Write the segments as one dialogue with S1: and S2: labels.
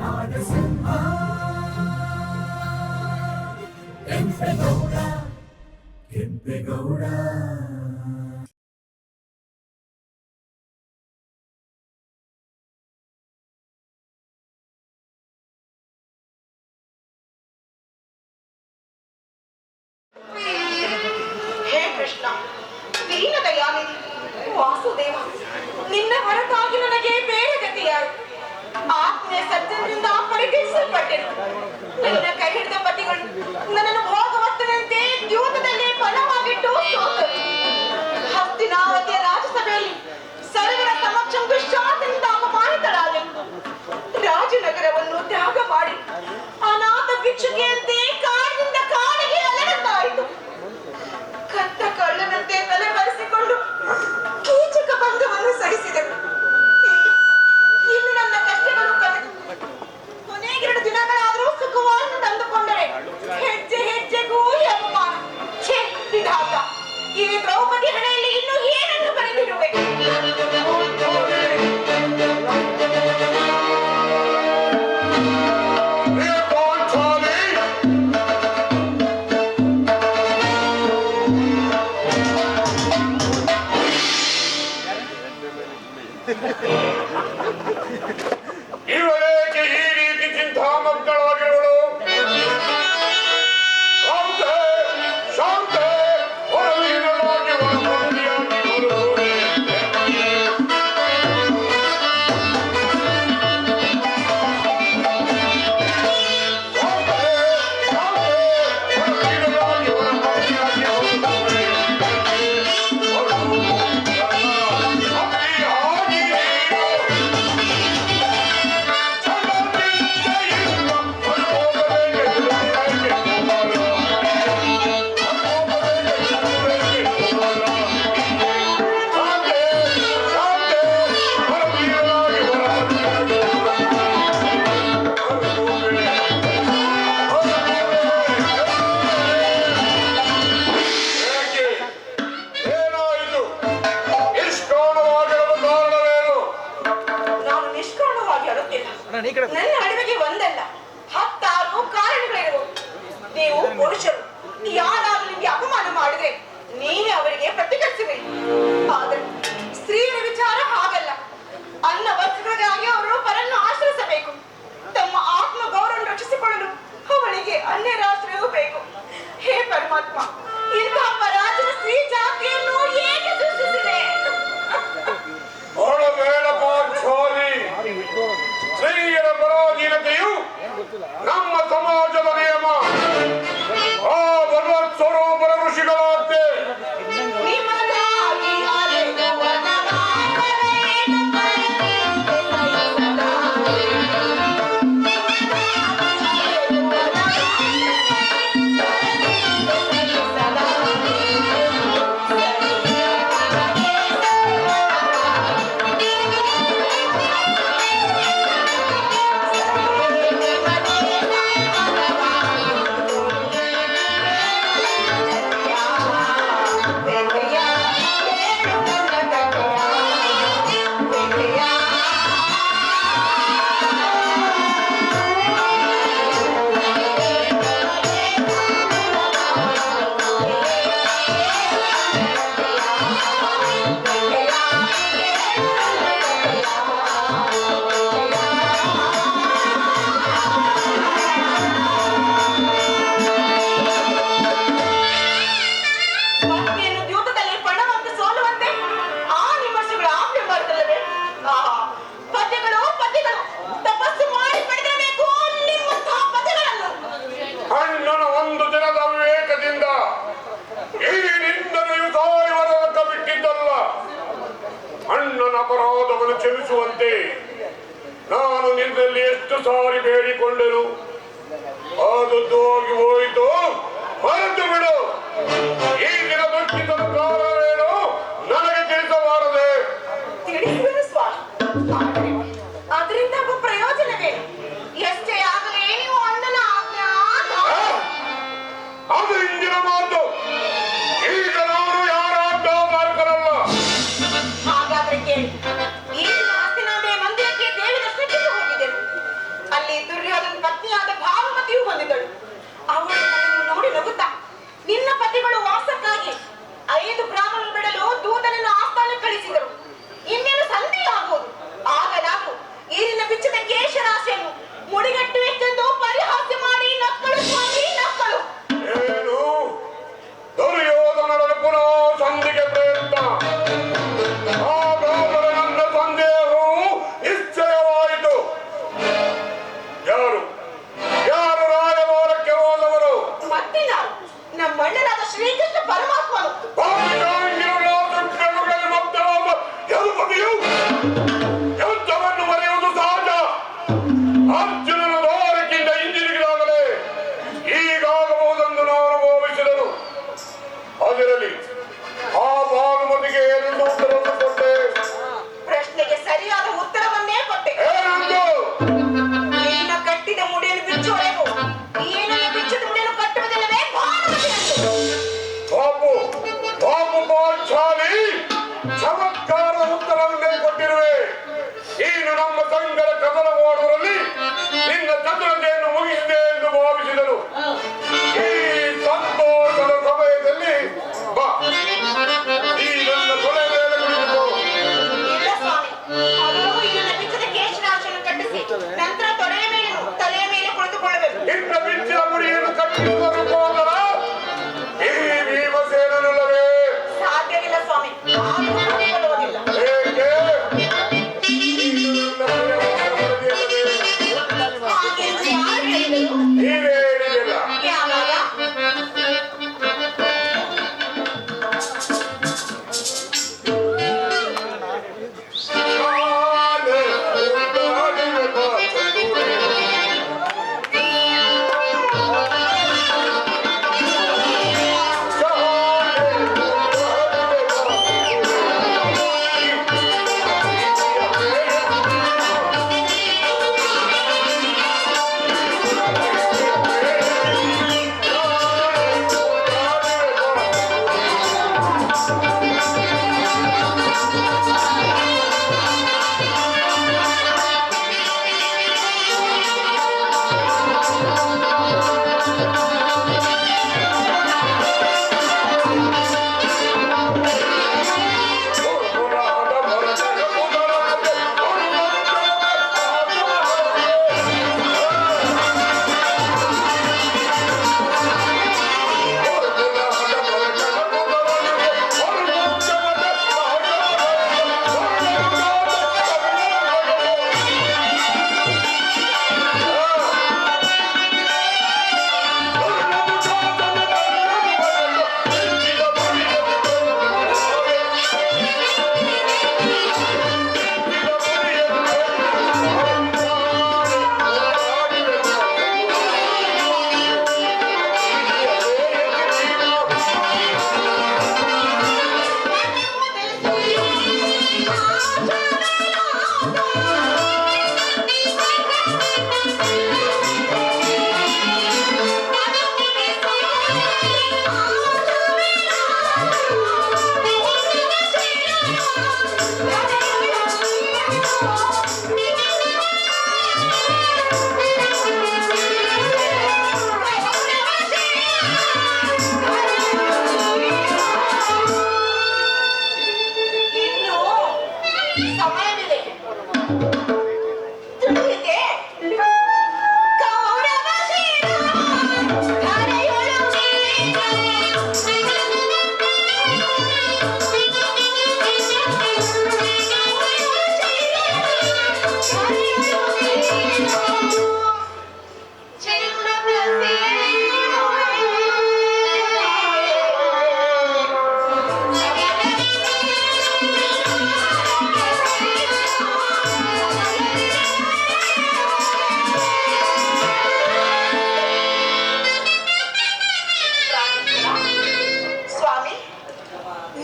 S1: ನಾಡಸಿಂಹ ಕೆಂಪೇಗೌಡ ಕೆಂಪೇಗೌಡ.
S2: ಹೇ ಕೃಷ್ಣ, ದೀನ ದಯಾನಿಧಿ ವಾಸುದೇವ, ನಿನ್ನ ಹೊರತಾಗಿ ನನಗೆ ಬೇರೆ ಗತಿಯಾರು. ಆತ್ಮೀಯ ಸಜ್ಜನರಿಂದ ಪರಿಗಣಿಸಲ್ಪಟ್ಟೆನು. ನನ್ನ ಕೈ ಹಿಡಿದ ಪತಿಗಳು ನನ್ನನ್ನು ಭೋಗವರ್ತನಂತೆ ದ್ಯೂತದಲ್ಲಿ ಪಣವಾಗಿಟ್ಟು ಸೋತರು. ಹಸ್ತಿನಾವತಿಯ ರಾಜಸಭೆಯಲ್ಲಿ ಸರ್ವರ ಸಮಕ್ಷ ದುಶ್ಯಾಸನದಿಂದ ಅಪಮಾನಿತರಾದೆನು. ರಾಜನಗರವನ್ನು ತ್ಯಾಗ ಮಾಡಿ ಅನಾಥ ಭಿಕ್ಷುಕಿಯಂತೆ ಕಾಡಿನಿಂದ ಕಾಡಿಗೆ ಅಲೆದಾಯಿತು. ಕತ್ತ ಕಳ್ಳನಂತೆ ತಲೆ ಬರೆಸಿಕೊಂಡು ಕೀಚಕ ಭಂಗವನ್ನು ಸಹಿಸಿದೆನು. ಇನ್ನು ನನ್ನ ಕಷ್ಟಗಳು ಕಳೆದು ಕೊನೆಗೆರಡು ದಿನಗಳಾದರೂ ಸುಖವನ್ನು ತಂದುಕೊಂಡರೆ ಹೆಜ್ಜೆ ಹೆಜ್ಜೆಗೂ ಅಪಮಾನ. ಛೇ ವಿಧಾತ, ಈ ದ್ರೌಪದಿ ಹಣೆಯಲ್ಲಿ ಇನ್ನು ಏನನ್ನು ಬರೆದಿರುವೆ?
S3: ಇವರೇಕೆ ಈ ರೀತಿ ಚಿಂತಾಮಗ್ನಳಾಗಿರುವಳು? ಶಾಂತೆ ಶಾಂತೆ ಹೊರವೀರಳಾಗಿ ಹೊರಬಂದಿಯಾಗಿ ಬರುವವರೇ. ಶಾಂತೆ ಶಾಂತೆ ಹೊರವೀರಳಾಗಿ ಹೊರಬಂದಿಯಾಗಿ ಬರುವವರೇ.
S2: ನನ್ನ ಅಡವಿಗೆ ಒಂದಲ್ಲ 10 ಕಾರಣಗಳಿರುವು. ನೀವು ಪುರುಷರು ಯಾರಾದ್ರೂ ನಿಮ್ಗೆ ಅಪಮಾನ ಮಾಡಿದ್ರೆ ನೀವೇ ಅವರಿಗೆ ಪ್ರತಿಕರಿಸಬೇಕು. ಆದರೆ ಸ್ತ್ರೀಯರ ವಿಚಾರ ಹಾಗಲ್ಲ. ಅನ್ನ ವಸ್ತ್ರಗಳಿಗಾಗಿ ಅವರು ಪರನ್ನು ಆಶ್ರಯಿಸಬೇಕು. ತಮ್ಮ ಆತ್ಮ ಗೌರವ ರಕ್ಷಿಸಿಕೊಳ್ಳಲು ಅವಳಿಗೆ ಅನ್ಯರಾಶ್ರಯವೂ ಬೇಕು. ಹೇ ಪರಮಾತ್ಮ, ಇಂತಹ ಪರಾಜಯ ಸ್ತ್ರೀ ಜಾತಿಯನ್ನು ಏಕೆ ಸೃಷ್ಟಿಸಿದೆ?
S3: ಸ್ತ್ರೀಯರ ಪರಾಧೀನತೆಯು ನಮ್ಮ ಸಮಾಜದ ನಿಯಮ. ಆ ಭಗವತ್ ಸ್ವರೂಪರ ಋಷಿಗಳಾಗ್ತೆ ಅಣ್ಣನ ಅಪರಾಧವನ್ನು ಕ್ಷಮಿಸುವಂತೆ ನಾನು ನಿನ್ನಲ್ಲಿ ಎಷ್ಟು ಸಾರಿ ಬೇಡಿಕೊಂಡೆನು. ಆದದ್ದು ಹೋಗಿ ಹೋಯಿತು, ಮರೆತು ಬಿಡು. ಈ ದಿನ ದುಃಖಿಸದ ಕಾರಣವೇನು ನನಗೆ ತಿಳಿಸಬಾರದೆ?
S2: ತಿಳಿಸುವೆನು ಸ್ವಾಮಿ, ಅದರಿಂದ ಪ್ರಯೋಜನವೇ? ಎಷ್ಟೇ ಆಗಲೇ ನೀವು ಅಣ್ಣನ
S3: ಅದು ಇಂದಿನ ಮಾತು. ಈಗ ನಾನು ಯಾರ ಮಾರ್ಗರಲ್ಲ.
S2: ಹಾಗಾದ್ರೆ ಕೇಳಿ, ಈ ಹಸ್ತಿನಾಂಬೆ ಮಂದಿರಕ್ಕೆ ದೇವಿ ದರ್ಶನಕ್ಕೆ ಹೋಗಿದ್ದೆನು. ಅಲ್ಲಿ ಪತ್ನಿಯಾದ ಭಾನುಮತಿಯು ಬಂದಿದ್ದಳು. ಅವಳು ನನ್ನನ್ನು ನೋಡಿ ನಗುತ್ತಾ, ನಿನ್ನ ಪತಿಗಳು ವಾಸಕ್ಕಾಗಿ 5 ಗ್ರಾಮಗಳು ಬಿಡಲು ದೂತನನ್ನು ಆಸ್ಥಾನಕ್ಕೆ ಕಳಿಸಿದರು. ಇನ್ನೇನು ಸಂಧಿ ಆಗುವುದು. ಆಗ ನಾವು ಈರಿನ ಬಿಚ್ಚದ ಕೇಶರಾಶಿಯನ್ನು ಮುಡಿಗಟ್ಟುವೆಂದು ಪರಿಹಾಸ್ಯ ಮಾಡಿ ನಕ್ಕಳು ಸ್ವಾಮಿ, ನಕ್ಕಳು.
S3: ಏನು ದುರ್ಯೋಧನರ ಪುನಃ ಸಂಧಿಗೆ ಪ್ರಯತ್ನ. ಹಾಗಾದರೆ ನನ್ನ ಸಂದೇಹವು ನಿಶ್ಚಯವಾಯಿತು. ಯಾರು ಯಾರು ರಾಯಭಾರಕ್ಕೆ ಹೋದವರು?
S2: ಮತ್ತೆ ನಾವು ನಮ್ಮಣ್ಣನಾದ ಶ್ರೀಕೃಷ್ಣ ಪರಮಾತ್ಮನು.
S3: ಯುದ್ಧವನ್ನು ಮರೆಯುವುದು ಸಹಜ. ಅರ್ಜುನನ ದ್ವಾರಕ್ಕಿಂತ ಹಿಂದಿರುಗಿದಾಗಲೇ ಹೀಗಾಗಬಹುದೆಂದು ನಾನು ಭಾವಿಸಿದನು. ಅದರಲ್ಲಿ ಆ ಭಾನುಮತಿಗೆ ಏನೆಂದು ಉತ್ತರವನ್ನು ಕೊಟ್ಟೆ?
S2: ಪ್ರಶ್ನೆಗೆ ಸರಿಯಾದ ಉತ್ತರವನ್ನೇ ಕೊಟ್ಟೆ.
S3: ಏನೆಂದು?
S2: ನಿನ್ನ ಕಟ್ಟಿದ ಮುಡಿಯನ್ನು ಬಿಚ್ಚುವರೆಗೂ ಏನನ್ನು ಬಿಚ್ಚದ ಮುಡಿಯನ್ನು ಕಟ್ಟುವುದಿಲ್ಲವೇ ಭಾನುಮತಿ ಎಂದು.
S3: ಬಾಪು ಬಾಪು ಪಾಂಚಾಲಿ ಚಮತ್ಕಾರದ ಉತ್ತರವನ್ನೇ ಕೊಟ್ಟಿರುವೆ. ನೀನು ನಮ್ಮ ಸಂಘದ ಕದನ ಮಾಡುವಲ್ಲಿ ನಿನ್ನ ಚತುರತೆಯನ್ನು ಮುಗಿಸಿದೆ ಎಂದು ಭಾವಿಸಿದನು. ಈ ಸಂತೋಷದ ಸಮಯದಲ್ಲಿ ಬಾ, ಈ ನನ್ನ ಕೊಲೆ ಮೇಲೆ ಕುಳಿತುಕೋ.
S2: ಇಲ್ಲ ಸ್ವಾಮಿ, ಮೊದಲು ಇದನ್ನ ಬಿಚ್ಚದ ಕೇಶರಾಶಿಯನ್ನು ಕಟ್ಟಿಸಿ ನಂತರ ತಲೆಯ ಮೇಲೆ ಕುಳಿತುಕೊಳ್ಳಬೇಕು.
S3: ನಿನ್ನ ಬಿಚ್ಚಿದ ಮುಡಿಯನ್ನು ಕಟ್ಟಿಸುವುದರ ಹೋದರ ಈ ಭೀಮಸೇನನಲ್ಲವೇ?
S2: ಸಾಧ್ಯವಿಲ್ಲ ಸ್ವಾಮಿ, ಆದರೂ ಒಪ್ಪಿಕೊಳ್ಳುವುದಿಲ್ಲ.
S3: ಏಕೆ? ನೀನು ನನ್ನ ಪ್ರಿಯ ವರದಿಯಲ್ಲವೇ?
S2: ಹಾಗೆಂದು ಯಾರು ಹೇಳಿದರು?
S3: ನೀವೇ ಹೇಳಿದಿಲ್ಲ.
S2: ಯಾವಾಗ?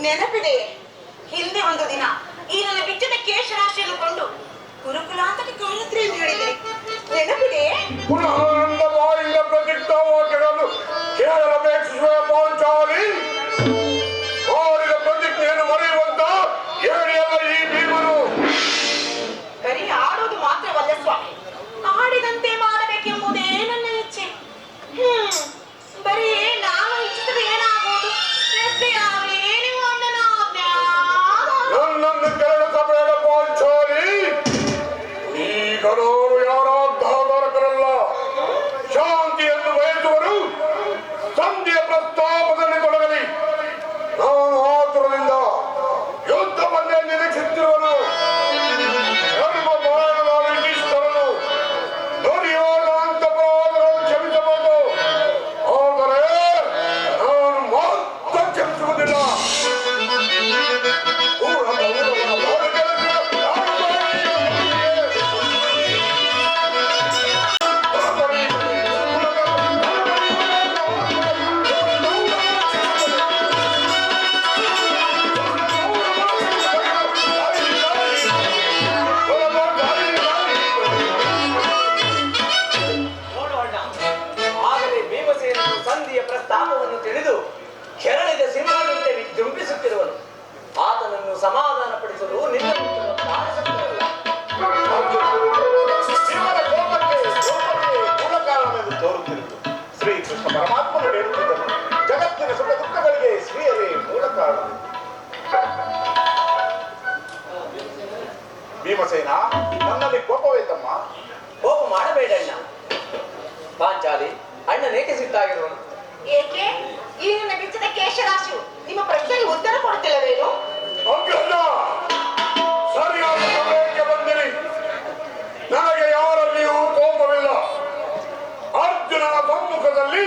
S2: ನೆನಪಿದೆ, ಹಿಂದೆ ಒಂದು ದಿನ ಈ ನನ್ನ ಬಿಚ್ಚದ ಕೇಶರಾಶಿಯನ್ನು ಕೊಂಡು ಗುರುಕುಲಾಂತಕ್ಕೆ ಕಾಲತ್ರೆ ಎಂದು ಹೇಳಿದೆ. ನೆನಪಿದೆ?
S3: ಪುನಃ ನನ್ನ ಬಾಯಿಂದ ಪ್ರತಿಜ್ಞಾ ವಾಕ್ಯಗಳನ್ನು ಕೇಳಬೇಕಿಸುವ ಪಾಂಚಾಲಿ. ಮಾಡಿದ ಪ್ರತಿಜ್ಞೆಯನ್ನು ಮರೆಯುವಂತ ಹೇಳಿಯಲ್ಲ ಈ ಭೀಮನು.
S2: ಬರೀ ಆಡೋದು ಮಾತ್ರವಲ್ಲ ಸ್ವಾಮಿ, ಆಡಿದಂತೆ ಮಾಡಬೇಕೆಂಬುದೇ
S3: ಪ್ರಸ್ತಾಪದಲ್ಲಿ ತೊಡಗಲಿ. ನಾನು ಆತುರದಿಂದ ಯುದ್ಧವನ್ನೇ ನಿರೀಕ್ಷಿಸುತ್ತಿರುವನು. ಧರ್ಮಪರಾಯಣದ ವಿಧಿಷ್ಠರನು ದುರ್ಯೋಧನ ಅಂತಪರಾಧಗಳನ್ನು ಕ್ಷಮಿಸಬಹುದು, ಆದರೆ ನಾನು ಮಾತ್ರ ಕ್ಷಮಿಸುವುದಿಲ್ಲ.
S4: ಪ್ರಸ್ತಾಪವನ್ನು ತಿಳಿದು ಕೆರಳಿದ ಸಿಂಹದಂತೆ ವಿಜೃಂಭಿಸುತ್ತಿರುವನು. ಆತನನ್ನು ಸಮಾಧಾನಪಡಿಸಲು ನಿನ್ನ
S5: ತೋರುತ್ತಿರುವುದು ಶ್ರೀಕೃಷ್ಣ ಪರಮಾತ್ಮನು ಹೇಳುತ್ತಿದ್ದನು, ಜಗತ್ತಿನ ಸುಖ ದುಃಖಗಳಿಗೆ ಸ್ತ್ರೀಯರೇ ಮೂಲ ಕಾರಣ. ಭೀಮಸೇನ, ನನ್ನಲ್ಲಿ ಕೋಪವೇ ತಮ್ಮ?
S4: ಕೋಪ ಮಾಡಬೇಡ ಅಣ್ಣ. ಪಾಂಚಾಲಿ, ಅಣ್ಣನೇಕೆ ಸಿಟ್ಟಾಗಿರುವನು?
S2: ಏಕೆ ಈ ನನ್ನ ಬಿಚ್ಚದ ಕೇಶರಾಶಿಯು ನಿಮ್ಮ ಪ್ರಶ್ನೆಗೆ ಉತ್ತರ ಕೊಡುತ್ತಿಲ್ಲವೇನು?
S3: ಅಗ್ರಜ, ಸರಿಯಾದ ಸಮಯಕ್ಕೆ ಬಂದಿರಿ. ನನಗೆ ಯಾರಲ್ಲಿಯೂ ಕೋಪವಿಲ್ಲ. ಅರ್ಜುನನ ಸಮ್ಮುಖದಲ್ಲಿ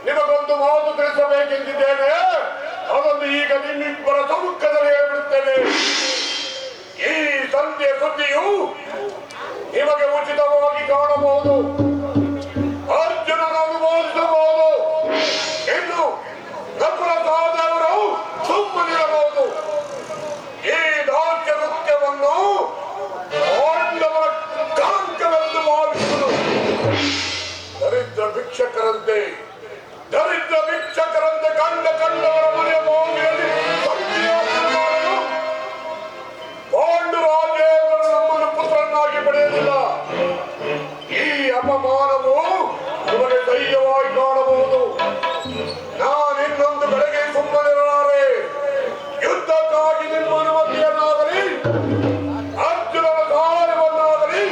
S3: ನಿಮಗೊಂದು ಮಾತು ತಿಳಿಸಬೇಕೆಂದಿದ್ದೇನೆ. ಅದನ್ನು ಈಗ ನಿಮ್ಮಿಬ್ಬರ ಸಮ್ಮುಖದಲ್ಲಿ ಹೇಳ್ಬಿಡುತ್ತೇನೆ. ಈ ಸಂಧ್ಯೆ ಸುದ್ದಿಯು ನಿಮಗೆ ಉಚಿತವಾಗಿ ಕಾಣಬಹುದು, ಅರ್ಜುನನ ಅನುಮೋದಿಸಬಹುದು. ಇನ್ನು ನಕುಲ ಸಹದೇವರು ಸುಮ್ಮನಿರಬಹುದು. ಈ ದಾಸ್ಯ ನೃತ್ಯವನ್ನು ಪಾಂಡವರ ಕಾಂಕವೆಂದು ಭಾವಿಸುವುದು. ದರಿದ್ರ ಭಿಕ್ಷಕರಂತೆ ಕಂಡವರ ಮನೆಯ ಮೌಲ್ಯದಲ್ಲಿ ಮಾಡಲು ಪಾಂಡುರಾಜೇಂದ್ರನು ನಮ್ಮನ್ನು ಪುತ್ರನಾಗಿ ಪಡೆಯಲಿಲ್ಲ. ಈ ಅಪಮಾನವು ನಿಮಗೆ ಧೈರ್ಯವಾಗಿ ಕಾಣಬಹುದು. ನಾನಿನ್ನೊಂದು ಬೆಳಗ್ಗೆ ಸುಮ್ಮನಿರಲಾರೆ. ಯುದ್ಧಕ್ಕಾಗಿ ನಿಮ್ಮ ಅನುಮತಿಯನ್ನಾಗಲಿ ಅರ್ಜುನನ ಕಾರ್ಯವನ್ನಾಗಲಿ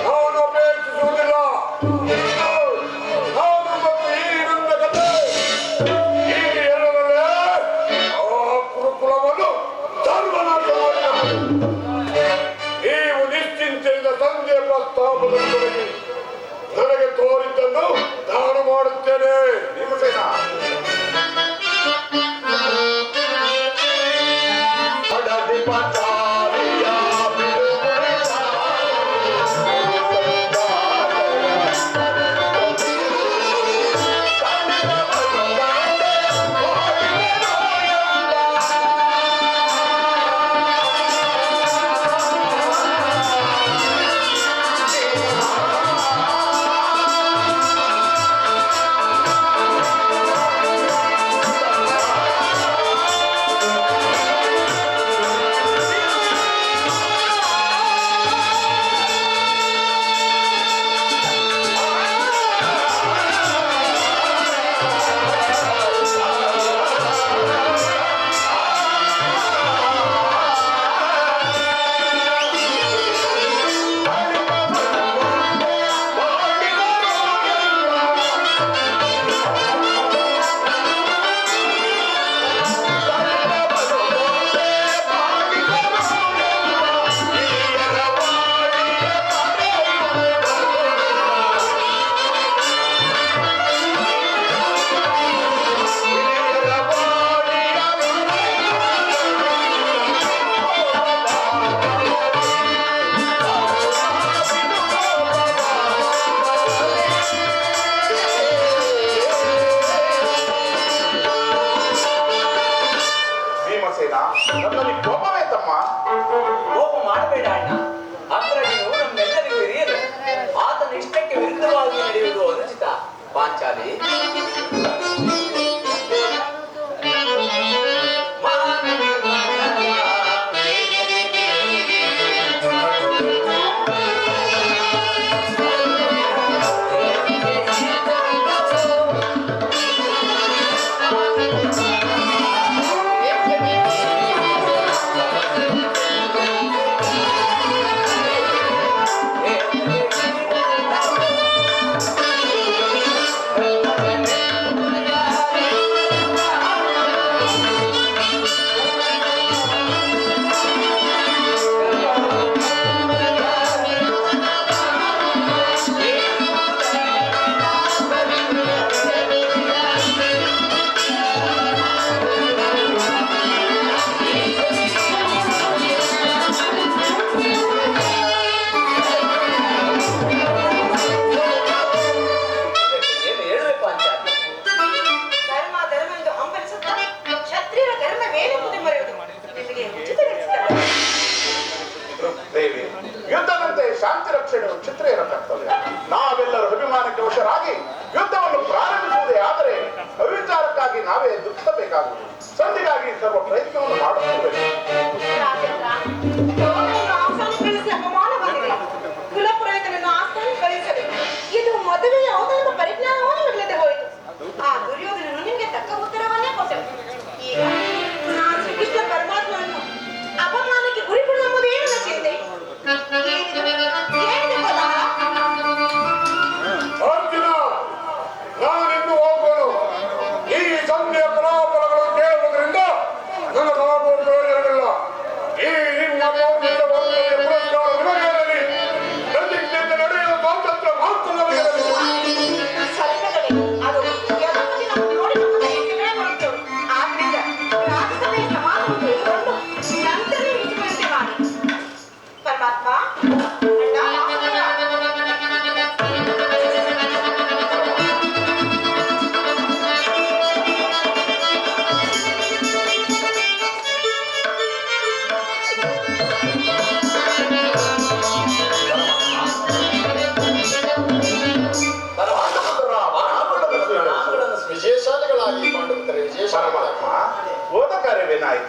S3: ನಾನು ಅಪೇಕ್ಷಿಸುವುದಿಲ್ಲ. ನಾನು ಮತ್ತು ಈ ನನ್ನ ಕಥೆ ಈ ಎರಡರಲ್ಲೇ ಆ ಕುರುಕುಲವನ್ನು ಸರ್ವನಾಶ ಮಾಡಿದನು. ನೀವು ನಿಶ್ಚಿಂತೆಯಿಂದ ಸಂಜೆ ಪ್ರಸ್ತಾಪದಲ್ಲಿ ತೊಡಗಿ ನನಗೆ ತೋರಿದ್ದನ್ನು ನಾನು ಮಾಡುತ್ತೇನೆ.
S5: ಭೀಮಸೇನ, ನನ್ನಲ್ಲಿ ಕೋಪವೇ ತಮ್ಮ?
S4: ಕೋಪ ಮಾಡಬೇಡ ಅಣ್ಣ. ಅಗ್ರಜನು ನಮ್ಮೆಲ್ಲರಿಗೂ ಹಿರಿಯರು. ಆತನ ಇಷ್ಟಕ್ಕೆ ವಿರುದ್ಧವಾಗಿ ನಡೆಯುವುದು ಅನುಚಿತ. ಪಾಂಚಾಲಿ,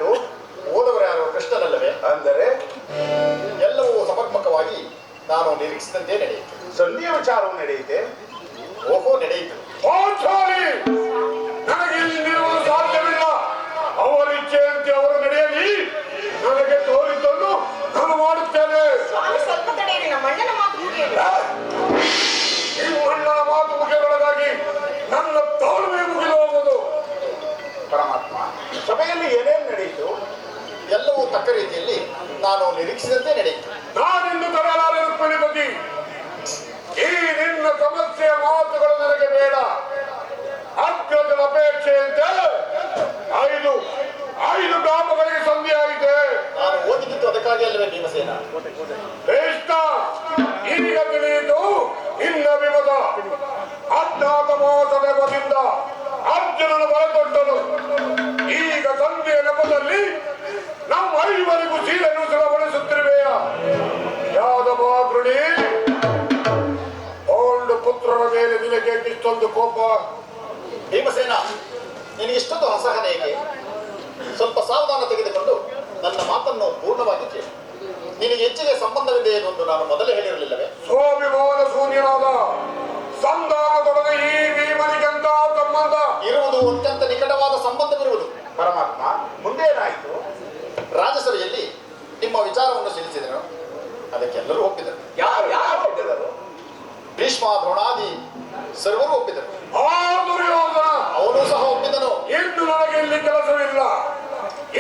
S5: ಏನಾಯ್ತು?
S3: ಓದವರು ಯಾರು ಕೃಷ್ಣನಲ್ಲವೇ?
S5: ಅಂದರೆ
S3: ಎಲ್ಲವೂ ಸಮರ್ಪಕವಾಗಿ ನಾನು ನಿರೀಕ್ಷಿಸಿದಂತೆ ನಡೆಯಿತು.
S5: ಸಂಧಿಯ ವಿಚಾರವು ನಡೆಯುತ್ತೆ.
S3: ಓಹೋ, ನಡೆಯಿತು.
S6: ಪಾಂಚಾಲಿ, ನನಗೆ ಇಲ್ಲಿ ನಿಲ್ಲುವುದು ಸಾಧ್ಯವಿಲ್ಲ. ಅವರ ಇಚ್ಛೆಯಂತೆ ಅವರು ನಡೆಯಲಿ. ನನಗೆ ತೋರಿದ್ದನ್ನು ನಾನು ಮಾಡುತ್ತೇನೆ.
S2: ಸ್ವಾಮಿ ಸ್ವಲ್ಪ ತಡೆಯಿರಿ, ನಮ್ಮ ಅಣ್ಣನ ಮಾತು ಮುಗಿಯಲಿ.
S6: ನಿಮ್ಮಣ್ಣನ ಮಾತು ಮುಗಿಯೊಳಗಾಗಿ ನನ್ನ ತಾಳ್ಮೆ ಮುಗಿದು ಹೋಗುವುದು.
S5: ಪರಮಾತ್ಮ, ಸಭೆಯಲ್ಲಿ ಏನೇನು ನಡೆಯಿತು?
S3: ಎಲ್ಲವೂ ತಕ್ಕ ರೀತಿಯಲ್ಲಿ ನಾನು ನಿರೀಕ್ಷಿಸಿದಂತೆ ನಡೆಯಿತು.
S6: ನಾನಿಂದು ತಡೆಯಲಾರೆ ರುಕ್ಮಿಣಿಪತಿ. ಈ ನಿನ್ನ ಸಮಸ್ಯೆಯ ಮಾತುಗಳು ನನಗೆ ಬೇಡ. ಅಗ್ರಜನ ಅಪೇಕ್ಷೆಯಂತೆ ಐದು ಗ್ರಾಮಗಳಿಗೆ ಸಂಧಿಯಾಗಿದೆ.
S3: ನಾನು ಓದಿದ್ದು ಅದಕ್ಕಾಗಿ ಅಲ್ಲವೇ ಭೀಮಸೇನ?
S6: ಕೃಷ್ಣ, ಈಗ ತಿಳಿಯಿತು ನಿನ್ನ ವಿಮದ ಅಜ್ಞಾತಮೋಸ ನೆಪದಿಂದ ಅರ್ಜುನನ ಬಲದೊಡ್ಡನು. ಈಗ ಸಂಧಿಯ ನೆಪದಲ್ಲಿ ನಮ್ಮ ಐವರಿಗೂ ಸೀರೆಯನ್ನು ಸಲಗೊಳಿಸುತ್ತಿರುವೆಯ ಯಾದವ ಗೃಣಿ. ಓಲ್ಡ್ ಪುತ್ರರ ಮೇಲೆ ನಿನಗೆ ಇಷ್ಟೊಂದು ಕೋಪ?
S3: ಭೀಮಸೇನ, ನಿನಗೆ ಇಷ್ಟೊಂದು ಅಸಹನೆ ಏಕೆ? ಸ್ವಲ್ಪ ಸಾವಧಾನ ತೆಗೆದುಕೊಂಡು ನನ್ನ ಮಾತನ್ನು ಪೂರ್ಣವಾಗಿ ಕೇಳಿ. ನಿನಗೆ ಹೆಚ್ಚಿಗೆ ಸಂಬಂಧವಿದೆ ಎಂದು ನಾನು ಮೊದಲೇ ಹೇಳಿರಲಿಲ್ಲವೇ?
S6: ಸ್ವಾಭಿಮಾನ ಶೂನ್ಯನಾದ ಸಂಧಾನದೊಡನೆ ಈ ಭೀಮನಿಗೆಂತ ಸಂಬಂಧ
S3: ಇರುವುದು ಅತ್ಯಂತ ನಿಕಟವಾದ ಸಂಬಂಧವಿರುವುದು.
S5: ಪರಮಾತ್ಮ, ಮುಂದೆ ಏನಾಯ್ತು?
S3: ರಾಜಸಭೆಯಲ್ಲಿ ನಿಮ್ಮ ವಿಚಾರವನ್ನು ತಿಳಿಸಿದನು. ಅದಕ್ಕೆಲ್ಲರೂ ಒಪ್ಪಿದರು.
S4: ಯಾರು ಒಪ್ಪಿದರು?
S3: ಭೀಷ್ಮ, ದ್ರೋಣಾದಿ ಸರ್ವರು ಒಪ್ಪಿದರು.
S6: ಆ ದುರ್ಯೋಧನ
S3: ಅವನು ಸಹ ಒಪ್ಪಿದನು.
S6: ಇನ್ನು ನನಗೆ ಇಲ್ಲಿ ಕೆಲಸವಿಲ್ಲ.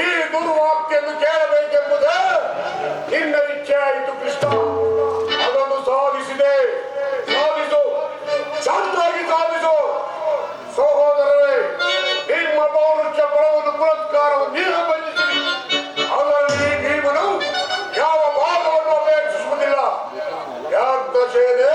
S6: ಈ ದುರ್ವಾಕ್ಯನ್ನು ಕೇಳಬೇಕೆಂಬುದೇ ನಿನ್ನ ಇಚ್ಛೆ ಆಯಿತು ಕೃಷ್ಣ. ಅದನ್ನು ಸಾಧಿಸಿದೆ. ಸಾಧಿಸು, ಚೆನ್ನಾಗಿ ಸಾಧಿಸು. ಸಹೋದರರೇ, ನಿಮ್ಮ ಪೌರುಷ ಬಲವನ್ನು ಪುರಸ್ಕಾರವನ್ನು ನೀವು ಬಂಧಿಸಿರಿ. ಅದರಲ್ಲಿ ಭೀಮನು ಯಾವ ಭಾಗವನ್ನು ಅಪೇಕ್ಷಿಸುವುದಿಲ್ಲ. ಯಾಜ್ಞಸೇನೆ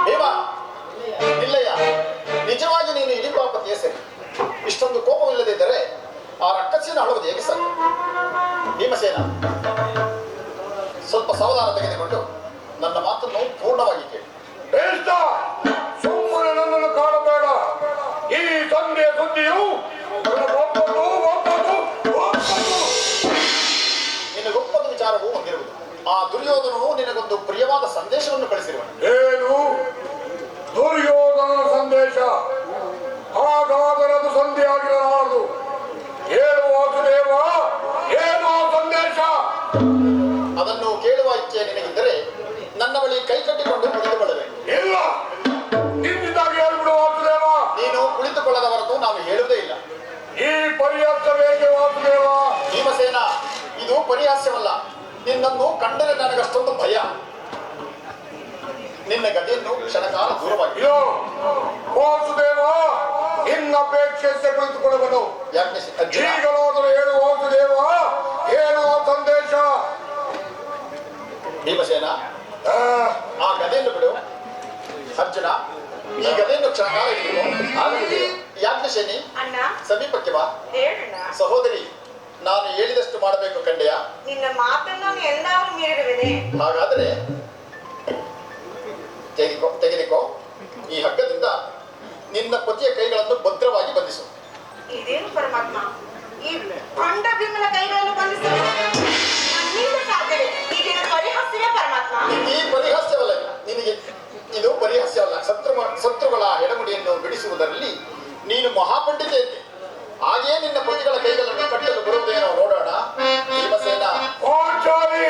S3: ಭೀಮ, ಇಲ್ಲಯ್ಯ, ನಿಜವಾಗಿ ನೀನು ಇಡೀ ಪಾಪತಿಯೇ ಸರಿ. ಇಷ್ಟೊಂದು ಕೋಪವಿಲ್ಲದಿದ್ದರೆ ಆ ರಕ್ಕಸಿನ ಅಳುವುದು ಹೇಗೆ ಸಾಧ್ಯ? ಭೀಮಸೇನ, ಸ್ವಲ್ಪ ಸಾವಧಾನ ತೆಗೆದುಕೊಂಡು ನನ್ನ ಮಾತನ್ನು ಪೂರ್ಣವಾಗಿ ಕೇಳಿ.
S6: ಬೇಡ, ಸುಮ್ಮನೆ ನನ್ನನ್ನು ಕಾಣಬೇಡ. ಈ ಸಂಧಿಯ ಸುದ್ದಿಯು ಒಪ್ಪದು.
S3: ನಿನಗೊಪ್ಪದ ವಿಚಾರವೂ ಹೊಂದಿರುವುದು. ಆ ದುರ್ಯೋಧನನು ನಿನಗೊಂದು ಪ್ರಿಯವಾದ ಸಂದೇಶವನ್ನು ಕಳಿಸಿರುವನು.
S6: ಏನು? ದುರ್ಯೋಧನನ ಸಂದೇಶ? ಹಾಗಾದರದು ಸಂಧಿಯಾಗಿರಲಾರದು. ಏನು ವಾಸುದೇವ, ಏನು ಆ ಸಂದೇಶ?
S3: ಅದನ್ನು ಕೇಳುವ ಇಚ್ಛೆ ನಿನಗಿದ್ದರೆ ನನ್ನ ಬಳಿ ಕೈ ಕಟ್ಟಿಕೊಂಡು ಕುಳಿತುಕೊಳ್ಳಬೇಕು.
S6: ಇಲ್ಲ, ನಿನ್ನಿಂದಾಗಿ ಹೇಳ್ಬಿಡು ವಾಸುದೇವ.
S3: ನೀನು ಕುಳಿತುಕೊಳ್ಳದ ಹೊರತು ನಾನು ಹೇಳುವುದೇ ಇಲ್ಲ.
S6: ಈ ಪರಿಹಾಸ ಬೇಕೆ ವಾಸುದೇವ?
S3: ಭೀಮಸೇನ, ಇದು ಪರಿಹಾಸ್ಯವಲ್ಲ. ನಿನ್ನನ್ನು ಕಂಡರೆ ನನಗಷ್ಟೊಂದು ಭಯ. ನಿನ್ನ ಗತಿಯನ್ನು ಕ್ಷಣಕಾಲ ದೂರವಾಗಿ.
S6: ಅಯ್ಯೋ ವಾಸುದೇವ, ಇನ್ನಪೇಕ್ಷೆಯಂತೆ ಕುಳಿತುಕೊಳ್ಳಬನು.
S3: ಯಾಕೆ ಅರ್ಜುನ?
S6: ಈಗಲಾದರೂ ಹೇಳು ವಾಸುದೇವ, ಏನು ಆ ಸಂದೇಶ?
S3: ಭೀಮಸೇನ, ಆ ಗದೆಯನ್ನು ಬಿಡು. ಅರ್ಜುನ, ಈ ಗದೆಯನ್ನು ಕ್ಷಣಕಾಲ ಇಡುವ. ಆಗಲಿದೆ. ಯಾಕೆ ಶನಿ?
S2: ಅಣ್ಣ,
S3: ಸಮೀಪಕ್ಕೆ ಬಾ.
S2: ಹೇಳಣ್ಣ.
S3: ಸಹೋದರಿ, ನಾನು ಹೇಳಿದಷ್ಟು ಮಾಡಬೇಕು ಕಂಡೆಯ?
S2: ನಿನ್ನ ಮಾತನ್ನು ನಾನು ಎಂದಾದರೂ ಮೀರಿರುವೆನೆ.
S3: ಹಾಗಾದರೆ ತೆಗೆದುಕೋ. ಈ ಹಗ್ಗದಿಂದ ನಿನ್ನ ಪತಿಯ ಕೈಗಳನ್ನು ಭದ್ರವಾಗಿ ಬಂಧಿಸು.
S2: ಇದೇನು ಪರಮಾತ್ಮ, ಈ ಭಂಡ ಭೀಮನ ಕೈಗಳನ್ನು ಬಂಧಿಸಲು ನನ್ನಿಂದ ಸಾಧ್ಯವೇ? ಇದೇನು ಪರಿಹಾಸ್ಯವೇ ಪರಮಾತ್ಮ?
S3: ಈ ಪರಿಹಾಸ್ಯವಲ್ಲ, ನಿನಗೆ ಇದು ಪರಿಹಾಸ್ಯವಲ್ಲ. ಶತ್ರುಗಳ ಎಡಮುಡಿಯನ್ನು ಬಿಡಿಸುವುದರಲ್ಲಿ ನೀನು ಮಹಾಪಂಡಿತ ಇದ್ದೆ. ಹಾಗೆಯೇ ನಿನ್ನ ಪತಿಗಳ ಕೈಗಳನ್ನು ಕಟ್ಟಲು ಬರುವುದೇನೋ ನೋಡೋಣ. ಭೀಮಸೇನ,
S6: ಪಾಂಚಾಲಿ,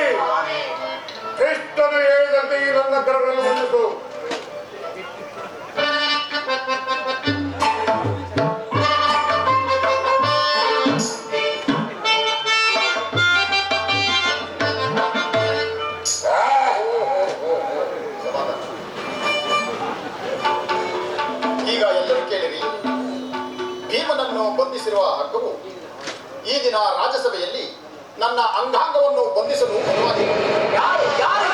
S6: ಕೃಷ್ಣನು ಹೇಳಿದಂತೆ ಈ ನನ್ನ ಕರಗಳನ್ನು ಬಂಧಿಸು.
S3: ಈಗ ಎಲ್ಲರೂ ಕೇಳಿರಿ. ಭೀಮನನ್ನು ಬಂಧಿಸಿರುವ ಹಗ್ಗವು ಈ ದಿನ ರಾಜ್ಯಸಭೆಯಲ್ಲಿ ನನ್ನ ಅಂಗಾಂಗವನ್ನು ಬಂಧಿಸಲು ಬಲವಾಗಿದೆ.
S4: ಯಾರು ಯಾರು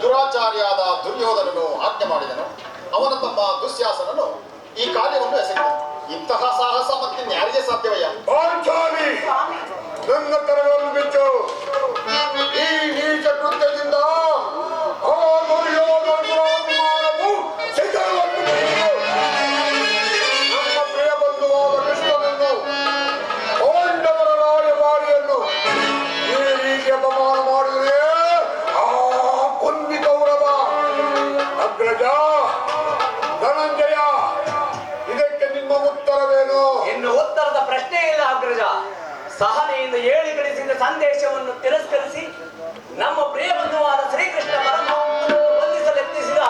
S3: ದುರಾಚಾರ್ಯಾದ ದುರ್ಯೋಧನನು ಆಜ್ಞೆ ಮಾಡಿದನು. ಅವನ ತಮ್ಮ ದುಶ್ಯಾಸನನು ಈ ಕಾರ್ಯವನ್ನು ಎಸಗಿದನು. ಇಂತಹ ಸಾಹಸ ಮತ್ತಿನ್ಯಾರಿಗೆ ಸಾಧ್ಯವಯ್ಯ?
S6: ಪಾಂಚಾಲಿ, ನನ್ನ ಕರಗಳನ್ನು ಬಿಚ್ಚು. ಈ ನೀಚ ಕೃತ್ಯದಿಂದ ಆ ದುರ್ಯೋಧನನ ಅಪಮಾನವು ಶಿಖರವನ್ನು ಮುಟ್ಟಿತು. ನಮ್ಮ ಪ್ರಿಯ ಬಂಧುವಾದ ಕೃಷ್ಣನನ್ನು, ಪಾಂಡವರ ರಾಯಭಾರಿಯನ್ನು ಈ ರೀತಿ ಅಪಮಾನ ಮಾಡಿದರೆ ಆ ಕುಂದಿ ಕೌರವ ಅಗ್ರಜ ಧನಂಜಯ, ಇದಕ್ಕೆ ನಿಮ್ಮ ಉತ್ತರವೇನು?
S4: ಇನ್ನು ಉತ್ತರದ ಪ್ರಶ್ನೆ ಇಲ್ಲ ಅಗ್ರಜ. ಸಹನೆಯಿಂದ ಏಳಿ ಗಳಿಸಿದ ಸಂದೇಶವನ್ನು ತಿರಸ್ಕರಿಸಿ ನಮ್ಮ ಪ್ರಿಯ ಬಂಧುವಾದ ಶ್ರೀಕೃಷ್ಣ ಪರಮಾತ್ಮನನ್ನು ಬಂಧಿಸಲು ಯತ್ನಿಸಿದ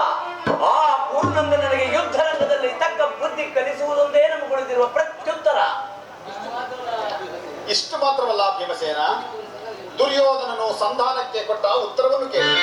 S4: ಆ ಪೂರ್ಣಂದನಿಗೆ ಯುದ್ಧ ರಂಗದಲ್ಲಿ ತಕ್ಕ ಬುದ್ಧಿ ಕಲಿಸುವುದೊಂದೇ ನಮಗುಳಿದಿರುವ ಪ್ರತ್ಯುತ್ತರ.
S3: ಇಷ್ಟು ಮಾತ್ರವಲ್ಲ ಭೀಮಸೇನ, ದುರ್ಯೋಧನನು ಸಂಧಾನಕ್ಕೆ ಕೊಟ್ಟ ಉತ್ತರವನ್ನು ಕೇಳಿ.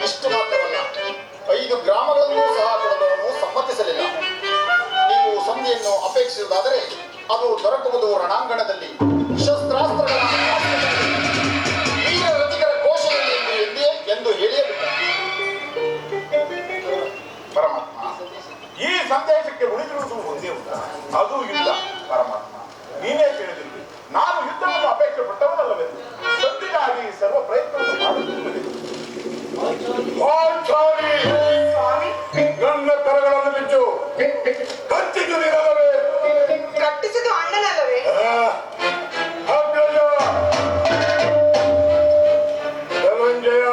S3: ಇಷ್ಟು ಮಾತ್ರವಲ್ಲ, 5 ಗ್ರಾಮಗಳನ್ನು ಸಹ ಕೊಡಲು ಸಮ್ಮತಿಸಲಿಲ್ಲ. ನೀವು ಸಂಧಿಯನ್ನು ಅಪೇಕ್ಷಿಸುವುದಾದರೆ ಅದು ದೊರಕುವುದು ರಣಾಂಗಣದಲ್ಲಿ, ಶಸ್ತ್ರಾಸ್ತ್ರಗಳ ವೀರ ರಥಿಕರ ಘೋಷಣೆಯಲ್ಲಿ ಎಂದು ಹೇಳಿಯೇ ಬಿಟ್ಟ.
S5: ಪರಮಾತ್ಮ, ಈ ಸಂದೇಶಕ್ಕೆ ಉಳಿದಿರುವುದು ಒಂದೇ ಉತ್ತರ, ಅದು ಯುದ್ಧ. ಪರಮಾತ್ಮ, ನೀನೇ ಕೇಳಿದಿರುವಿ, ನಾನು ಯುದ್ಧವನ್ನು ಅಪೇಕ್ಷೆ ಪಟ್ಟವನಲ್ಲವೆಂದು. ಸಂಧಿಗಾಗಿ ಸರ್ವ ಪ್ರಯತ್ನವನ್ನು ಮಾಡುತ್ತಿರುವುದು. ಪಾಂಚಾಲಿ, ನನ್ನ ಕರಗಳನ್ನು ಬಿಚ್ಚು. ಕಚ್ಚಿತು ನಿರಲ್ಲವೇ?
S2: ಕಟ್ಟಿಸಿದು ಅಣ್ಣನಲ್ಲವೇ?
S5: ಅಗ್ರಜ ಧನಂಜಯ,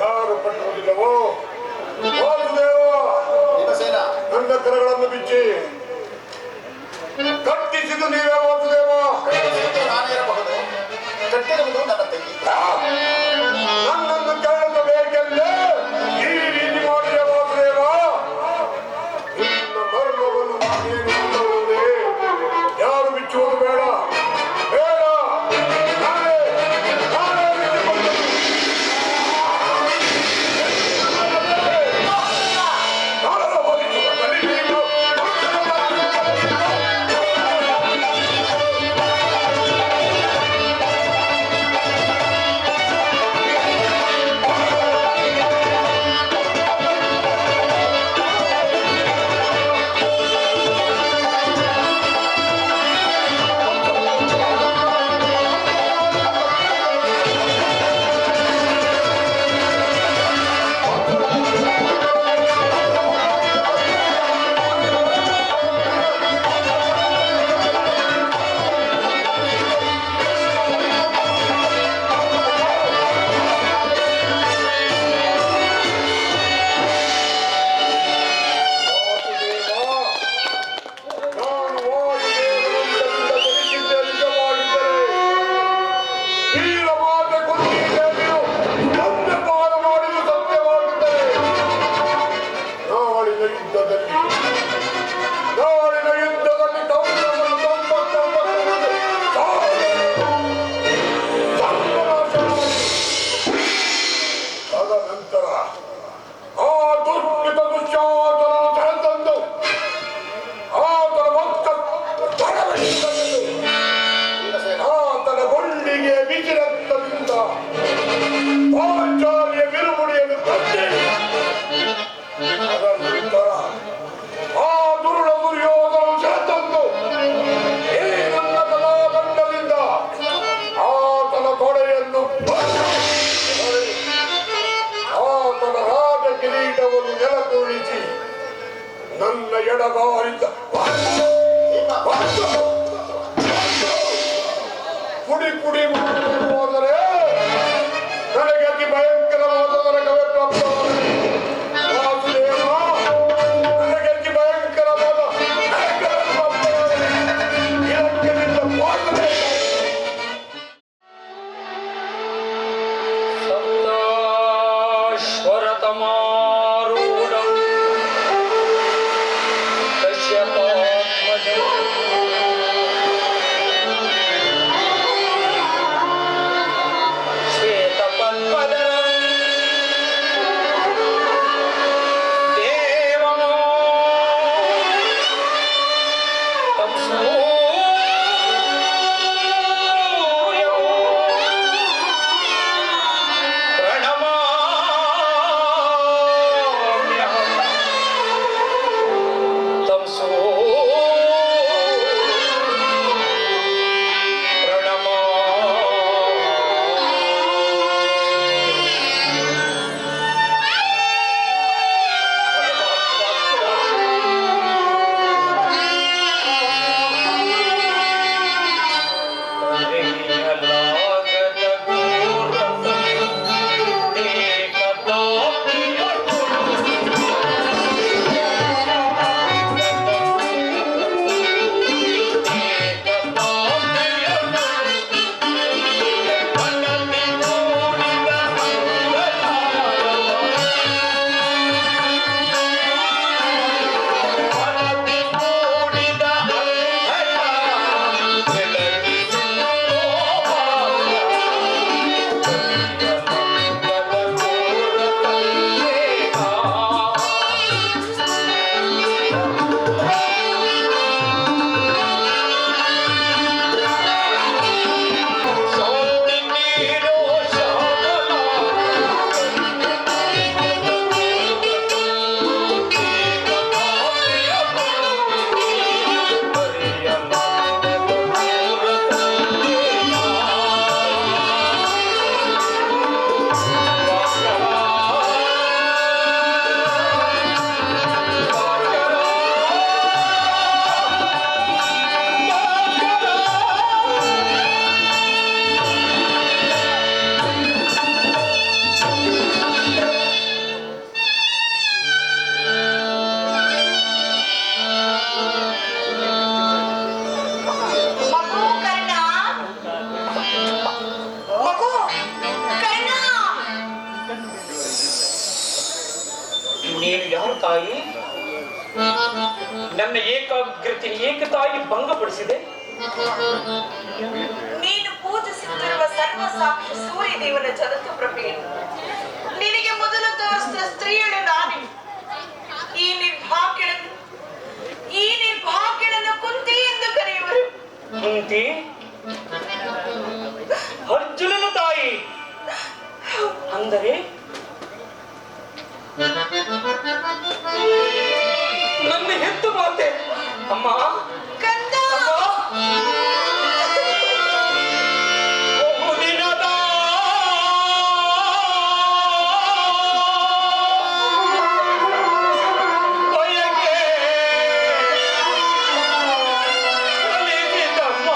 S5: ಯಾರು ಪಟ್ಟುಕೊಂಡಿಲ್ಲವೋ ವಾಸುದೇವ,
S3: ಭೀಮಸೇನ,
S5: ನನ್ನ ಕರಗಳನ್ನು ಬಿಚ್ಚಿ. ಕಟ್ಟಿಸಿದು ನೀವೇ ವಾಸುದೇವ?
S3: ನಾನೇ ಇರಬಹುದು, ಕಟ್ಟಿರುವುದು ನನ್ನ ತಂಗಿ.
S5: ನನ್ನನ್ನು ಕೇಳಬೇಕೆಂದೇ ಈ ರೀತಿ ಮಾಡಿದ ವಾಸುದೇವ. ನಿನ್ನ ಮರ್ಮವನ್ನು
S6: ಪಾಂಚಾಲಿಯ ಬಿರುಮುಡಿಯನ್ನು ತಂದೆ ಅದರ ನಂತರ ಆ ದುರುಳ ದುರ್ಯೋಧನ ಸೆಳೆತಂದು ಈ ನನ್ನ ಕಲಾಖಂಡದಿಂದ ಆತನ ತೊಡೆಯನ್ನು ಆತನ ರಾಜ ಕಿರೀಟವನ್ನು ನೆಲಕ್ಕುರುಳಿಸಿ ನನ್ನ ಎಡಗಾಲಿಂದ ಪುಡಿ ಪುಡಿ ಹೋದರೆ ನನಗೆ ಅತಿ ಭಯಂಕರವಾದ ನರಕವೇ ಪ್ರಾಪ್ತವಾಗಲಿ. ವಾಸುದೇವ, ನನಗೆ ಅತಿ ಭಯಂಕರವಾದ ನರಕವೇ ಪ್ರಾಪ್ತವಾಗಲಿ. ಇದಕ್ಕೆ ನಿನ್ನ ಪಾಠವೇ
S4: ಸಪ್ತಾಶ್ವರತಮಾರೂಢಂ ಕಶ್ಯಪಾತ್ಮಜಂ ಶ್ವೇತಪದ್ಮಧರಂ ದೇವಂ ತಂ ಸೂರ್ಯಂ ಪ್ರಣಮಾಮ್ಯಹಂ ತಂ
S2: ಮಗು ಕರ್ಣ, ಮಗು ಕರ್ಣ.
S4: ನೀನು ಯಾರು ತಾಯಿ? ನನ್ನ ಏಕಾಗ್ರತೆ ಏಕತಾಯಿ ಭಂಗಪಡಿಸಿದೆ.
S2: ನೀನು ಪೂಜಿಸುತ್ತಿರುವ ಸರ್ವ ಸಾಕ್ಷಿ ಸೂರ್ಯ ದೇವನ ಜಗತ್ತು ಪ್ರಭೆಯನ್ನು ನಿನಗೆ ಮೊದಲು ತೋರಿಸಿದ ಸ್ತ್ರೀಯಳು ನಾನೇ. ಈ ನಿರ್ಭಾಗ್ಯಳನ್ನು ಕುಂತಿ ಎಂದು ಕರೆಯುವರು.
S4: ಕುಂತಿ ಅರ್ಜುನನ ತಾಯಿ ಅಂದರೆ ನನ್ನ ಹೆತ್ತು ಮಾತೆ. ಅಮ್ಮ,
S2: ಕಂದ,
S4: ಬಹುದಿನದ ಬಯಕೆ ಫಲಿಸಿತಮ್ಮ.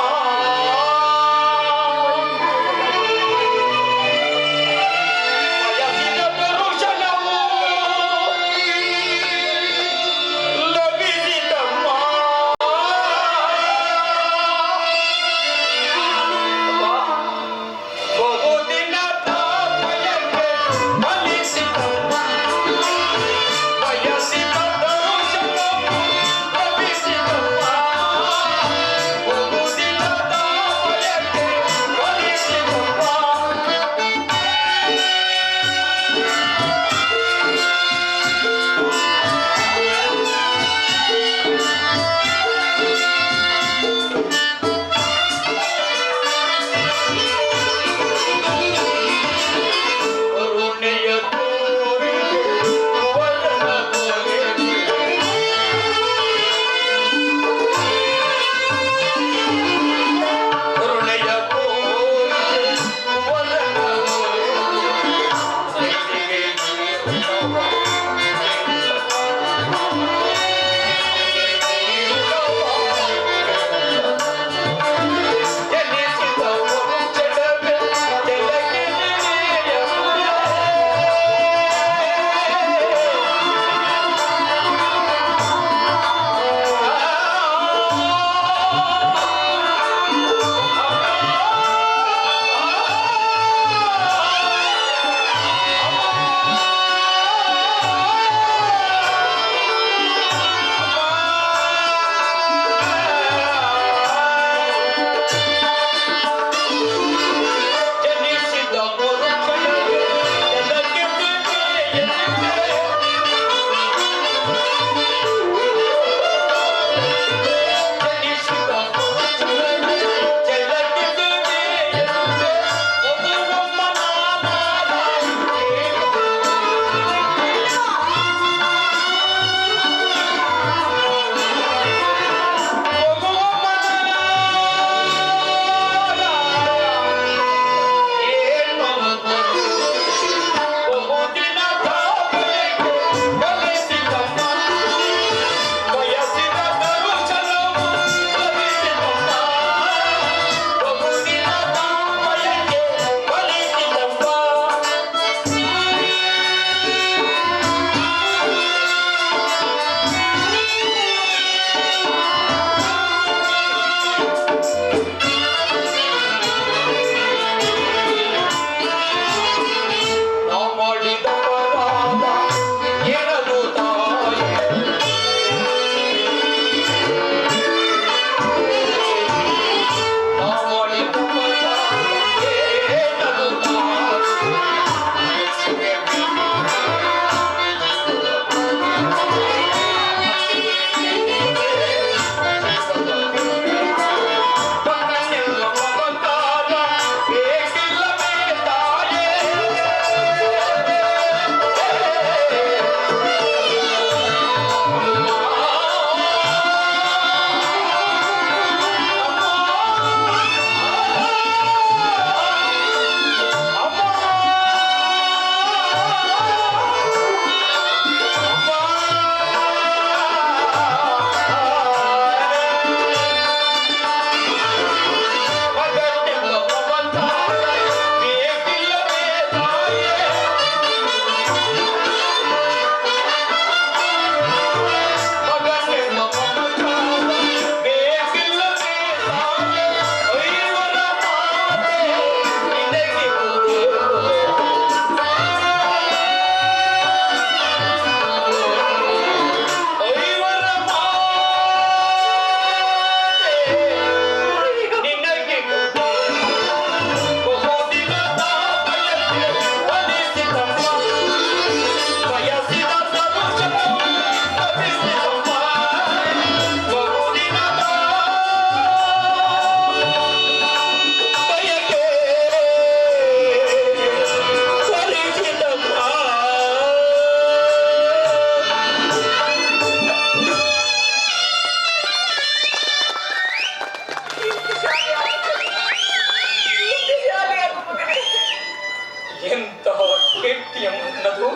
S7: ಎಂತಹ ಕೀರ್ತಿಯ ನನ್ನದು.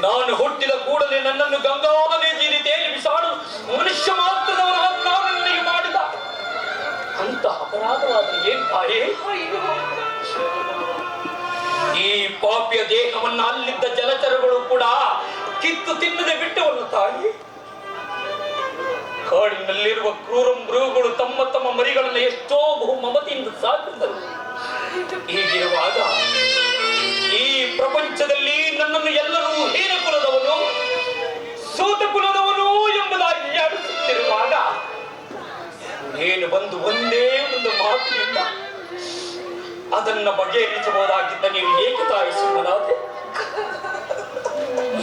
S7: ನಾನು ಹುಟ್ಟಿದ ಕೂಡಲೇ ನನ್ನನ್ನು ಗಂಗಾವನೇ ಜೀರಿತೆಯಲ್ಲಿ ಬಿಸಾಡು ಮನುಷ್ಯ ಮಾತ್ರದವನಾದ ನಾನು ನನಗೆ ಮಾಡಿದ ಅಂತ ಅಪರಾಧವಾದರೆ ಏನ್ ತಾಯೇ? ಈ ಪಾಪಿಯ ದೇಹವನ್ನು ಅಲ್ಲಿದ್ದ ಜಲಚರಗಳು ಕೂಡ ಕಿತ್ತು ತಿನ್ನದೆ ಬಿಟ್ಟವಲ್ಲ ತಾಯಿ. ಕಾಡಿನಲ್ಲಿರುವ ಕ್ರೂರ ಮೃಗಗಳು ತಮ್ಮ ತಮ್ಮ ಮರಿಗಳನ್ನು ಎಷ್ಟೋ ಬಹು ಮಮತೆಯಿಂದ ಸಾಕಿದರು. ಹೀಗಿರುವಾಗ ಈ ಪ್ರಪಂಚದಲ್ಲಿ ನನ್ನನ್ನು ಎಲ್ಲರೂ ಹೀನ ಕುಲದವನು, ಸೂತ ಕುಲದವನು ಎಂಬುದಾಗಿ ಆಡಿಸುತ್ತಿರುವಾಗ ನೀನು ಬಂದು ಒಂದೇ ಒಂದು ಮಾತಿನಿಂದ ಅದನ್ನ ಬಗೆಹರಿಸಬಹುದಾಗಿದ್ದ ನೀವು ಏಕೆ ತಾಯಿ ಸುಮ್ಮನಾದೆ?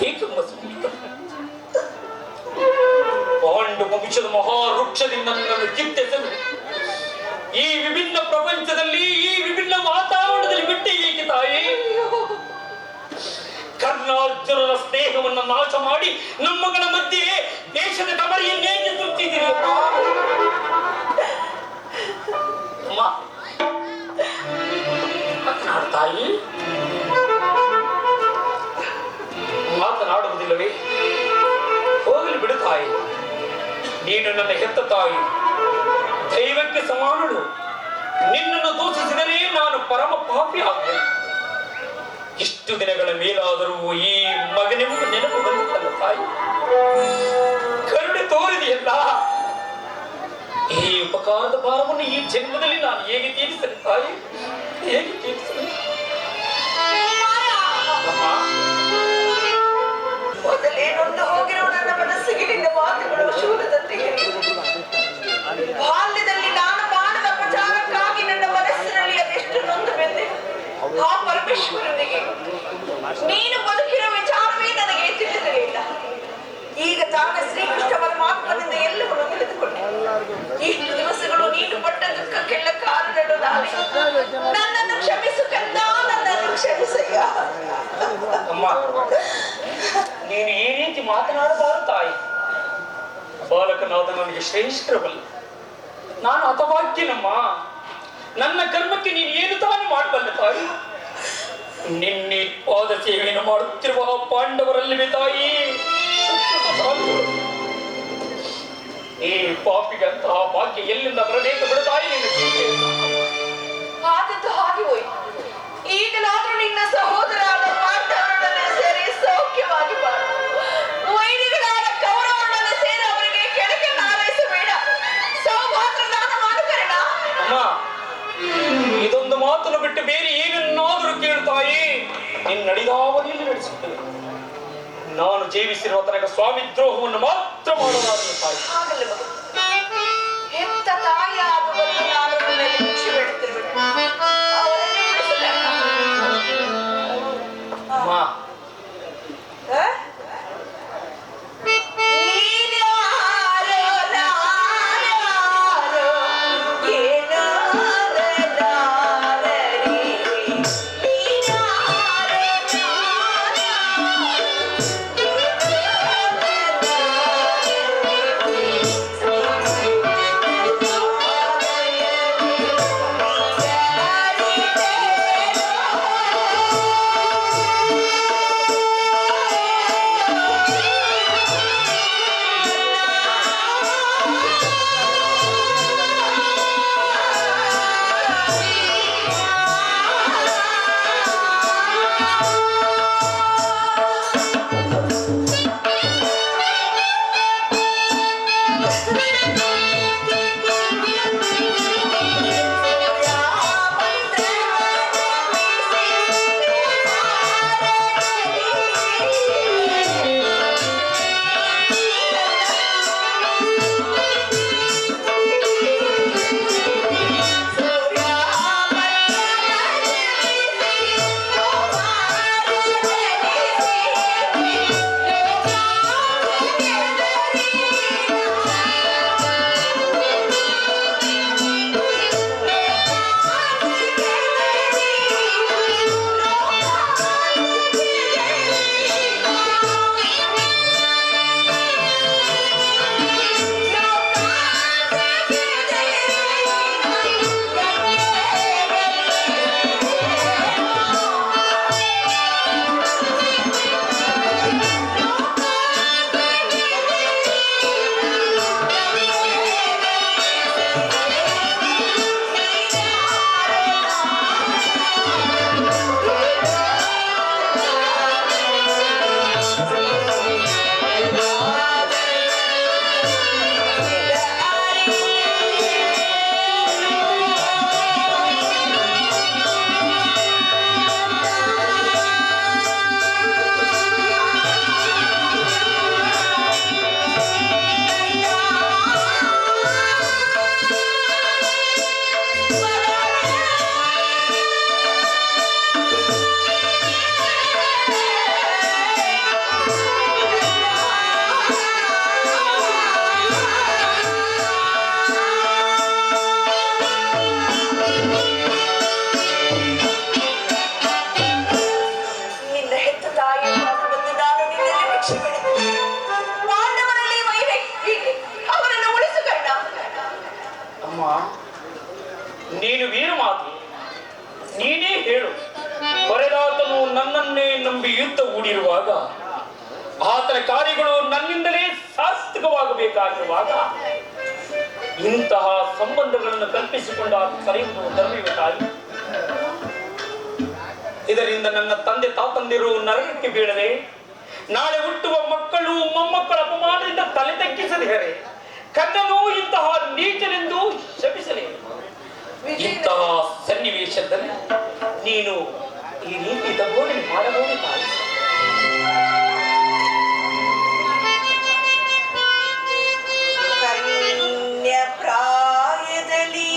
S7: ಏಕೆಂಬ ಸುಮ್ಮನೆ ಪಾಂಡು ವಂಶದ ಮಹಾವೃಕ್ಷದಿಂದ ನನ್ನನ್ನು ಕಿತ್ತೆಸಲು ಈ ವಿಭಿನ್ನ ಪ್ರಪಂಚದಲ್ಲಿ ಈ ವಿಭಿನ್ನ ವಾತಾವರಣದಲ್ಲಿ ಬಿಟ್ಟೆ ಏಕೆ ತಾಯಿ? ಕರ್ಣಾರ್ಜುನನ ಸ್ನೇಹವನ್ನು ನಾಶ ಮಾಡಿ ನಮ್ಮಗಳ ಮಧ್ಯೆ ದೇಶದ ಕಬರಿಯನ್ನೇಕೆ ಸುತ್ತಿದ್ದೀರಿ? ತಾಯಿ ಮಾತನಾಡುವುದಿಲ್ಲವೇ? ಹೋಗಲಿ ಬಿಡು ತಾಯಿ. ನೀನು ನನ್ನ ಹೆತ್ತ ತಾಯಿ, ದೈವಕ್ಕೆ ಸಮಾನಳು. ನಿನ್ನನ್ನು ದೂಷಿಸಿದರೆ ನಾನು ಪರಮ ಪಾಪಿ ಆಗಬೇಕು. ಇಷ್ಟು ದಿನಗಳ ಮೇಲಾದರೂ ಈ ಮಗನಿಗೂ ನೆನಪು ಬಂದಿತ್ತಲ್ಲ ತಾಯಿ, ಕರುಣೆ ತೋರಿದೆಯಲ್ಲ. ಈ ಉಪಕಾರದ ಭಾರವನ್ನು ಈ ಜನ್ಮದಲ್ಲಿ ನಾನು ಹೇಗೆ ತೀರಿಸಲಿ ತಾಯಿ? ಹೇಗೆ ತೀರಿಸಲಿ?
S2: ಮೊದಲೇನೊಂದು ಹೋಗಿರೋ ನನ್ನ ಮನಸ್ಸಿಗೆ ನಿನ್ನ ಮಾತುಗಳು ಶೂಲದಂತೆ ಬಾಲ್ಯದಲ್ಲಿ ನಾನು ಮಾಡಿದ ಪ್ರಚಾರಕ್ಕಾಗಿ ನನ್ನ ಮನಸ್ಸಿನಲ್ಲಿ ಅದೆಷ್ಟು ನೊಂದು ಬೆಂದೆ. ಆ ಪರಮೇಶ್ವರನಿಗೆ ನೀನು ಬದುಕಿರೋ ವಿಚಾರವೇ ನನಗೆ ತಿಳಿದಿರಲಿಲ್ಲ. ಈಗ ತಾನ ಶ್ರೀಕೃಷ್ಣ ಪರಮಾತ್ಮನಿಂದ ಎಲ್ಲವನ್ನು ತಿಳಿದುಕೊಂಡೆ. ಇಷ್ಟು ದಿವಸಗಳು ನೀನು ಪಟ್ಟ ದುಃಖಕ್ಕೆಲ್ಲ ಕಾರಣಗಳು ನಾನೇ. ನನ್ನನ್ನು ಕ್ಷಮಿಸು ಕಂದ, ನನ್ನನ್ನು ಕ್ಷಮಿಸಯ್ಯ.
S7: ಅಮ್ಮ, ನೀನು ಈ ರೀತಿ ಮಾತನಾಡಬಾರದು ತಾಯಿ. ಬಾಲಕನಾದ ನನಗೆ ಶ್ರೇಷ್ಠರವಲ್ಲ, ನಾನು ಹತಭಾಗ್ಯನಮ್ಮ. ನನ್ನ ಕರ್ಮಕ್ಕೆ ನೀನು ಏನು ತಾನು ಮಾಡಬಲ್ಲ ತಾಯಿ? ನಿನ್ನೆ ಪಾದ ಸೇವೆಯನ್ನು ಮಾಡುತ್ತಿರುವ ಪಾಂಡವರಲ್ಲಿವೆ ತಾಯಿ. ಈ ಪಾಪಿಗಂತಹ ಭಾಗ್ಯ ಎಲ್ಲಿಂದ ಬರಬೇಕು ಬಿಡು ತಾಯಿ.
S2: ಆದದ್ದು ಹಾಗೆ ಹೋಯ್ತು. ಈಗಲಾದ್ರೂ ನಿನ್ನ ಸಹೋದರಾದ ಪಾಂಡವರೊಡನೆ ಸೇರಿ ಸೌಖ್ಯವಾಗಿ ಬಾಳ. ವೈರಿಗಳಾದ ಕೌರವರೊಡನೆ ಸೇರಿ ಅವರಿಗೆ ಕೆಳಗೆ ನಾರೈಸಬೇಡ. ಸೌಭಾತ್ರ ದಾನ ಮಾಡು ಕರ್ಣ.
S7: ಅಮ್ಮ, ಇದೊಂದು ಮಾತನ್ನು ಬಿಟ್ಟು ಬೇರೆ ಏನನ್ನಾದರೂ ಕೇಳುತ್ತಾಯಿ. ನಿನ್ನ ನಡೆದಾವರಿಯಲ್ಲಿ ನಡೆಸುತ್ತೇನೆ. ನಾನು ಜೀವಿಸಿರುವ ತನಕ ಸ್ವಾಮಿ ದ್ರೋಹವನ್ನು ಮಾತ್ರ ಮಾಡಲಾರದು ತಾಯಿ.
S2: ಆಗಲ್ಲ ಮಗ, ಹೆತ್ತ ತಾಯಿಯಾದ ಬಂದು ನಾನು ನಿನ್ನಲ್ಲಿ ಭಿಕ್ಷೆ ಬೇಡುತ್ತಿರುವೆ. ಅವರನ್ನೇ ಉಳಿಸಲ್ಲ.
S7: ಅಮ್ಮ, ನಂಬಿ ಯುದ್ಧ ಹೂಡಿರುವಾಗ ಆತನ ಕಾರ್ಯಗಳು ನನ್ನಿಂದಲೇ ಸಾರ್ಥಕವಾಗಬೇಕಾಗಿರುವಾಗ ಇಂತಹ ಸಂಬಂಧಗಳನ್ನು ಕಲ್ಪಿಸಿಕೊಂಡ ಕರೆಯುವುದು ಧರ್ಮವೇ ತಾಯಿ? ಇದರಿಂದ ನನ್ನ ತಂದೆ ತಾತಂದಿರು ನರಕಕ್ಕೆ ಬೀಳದೆ ನಾಳೆ ಹುಟ್ಟುವ ಮಕ್ಕಳು ಮೊಮ್ಮಕ್ಕಳ ಅಪಮಾನದಿಂದ ತಲೆ ತಗ್ಗಿಸದಿರರೆ ಕನ್ನನು ಇಂತಹ ನೀಚನೆಂದು ಶಪಿಸಲೇ. ಇಂತಹ ಸನ್ನಿವೇಶದಲ್ಲಿ ನೀನು ಈ ರೀತಿ ತಗೋಣೆ ಮಾಡಬಹುದು ತಾಯಿ?
S2: ಪ್ರಾಯದಲ್ಲಿ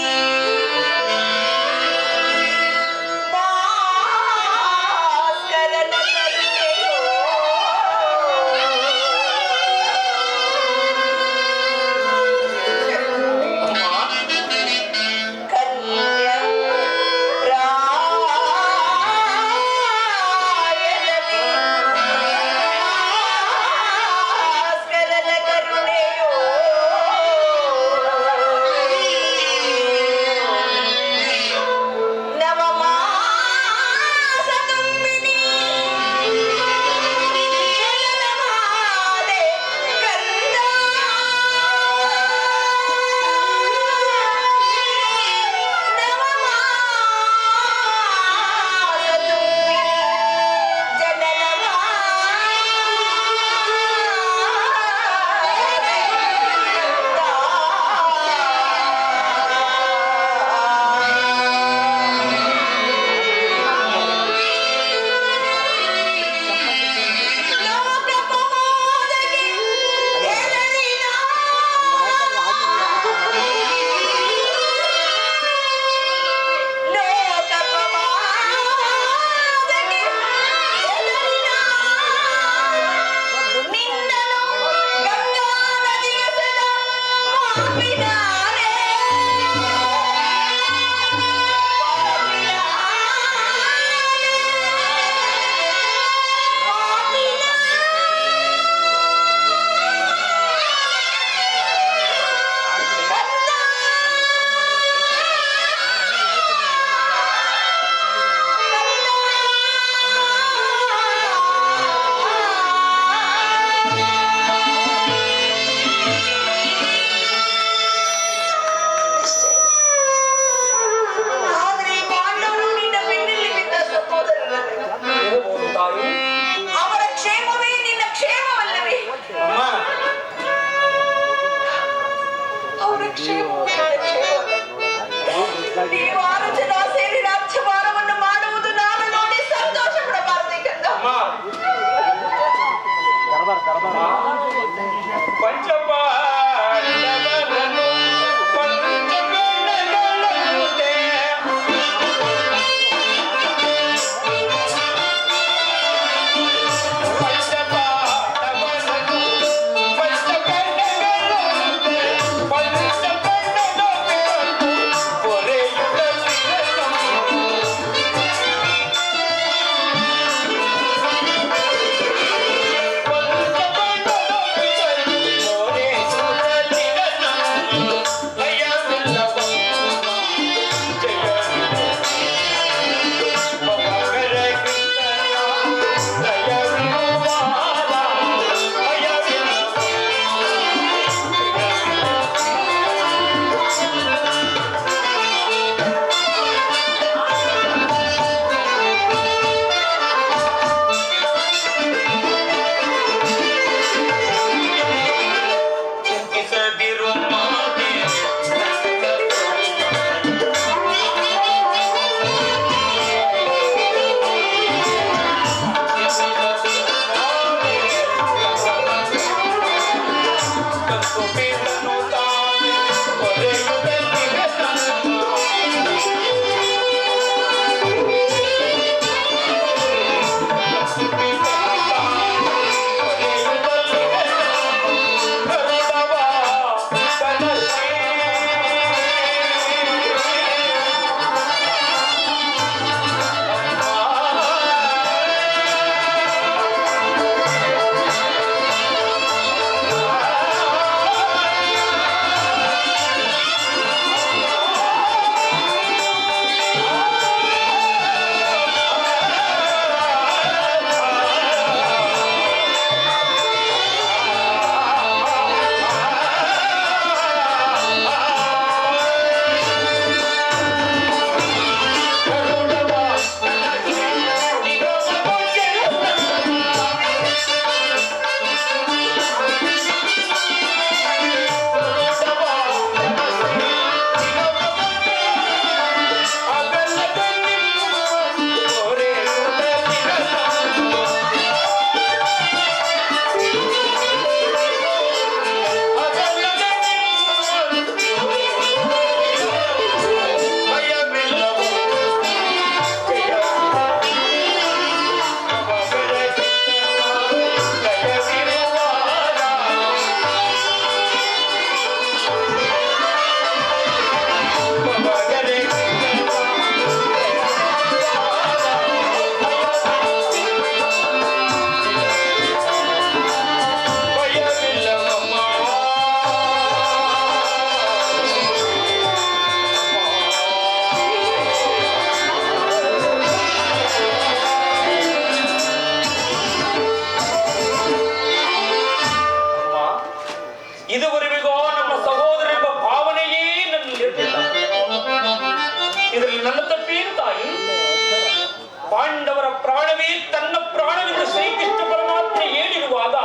S7: ಪ್ರಾಣವೇ ತನ್ನ ಪ್ರಾಣವೆಂದು ಶ್ರೀಕೃಷ್ಣ ಪರಮಾತ್ಮ ಹೇಳಿರುವಾಗ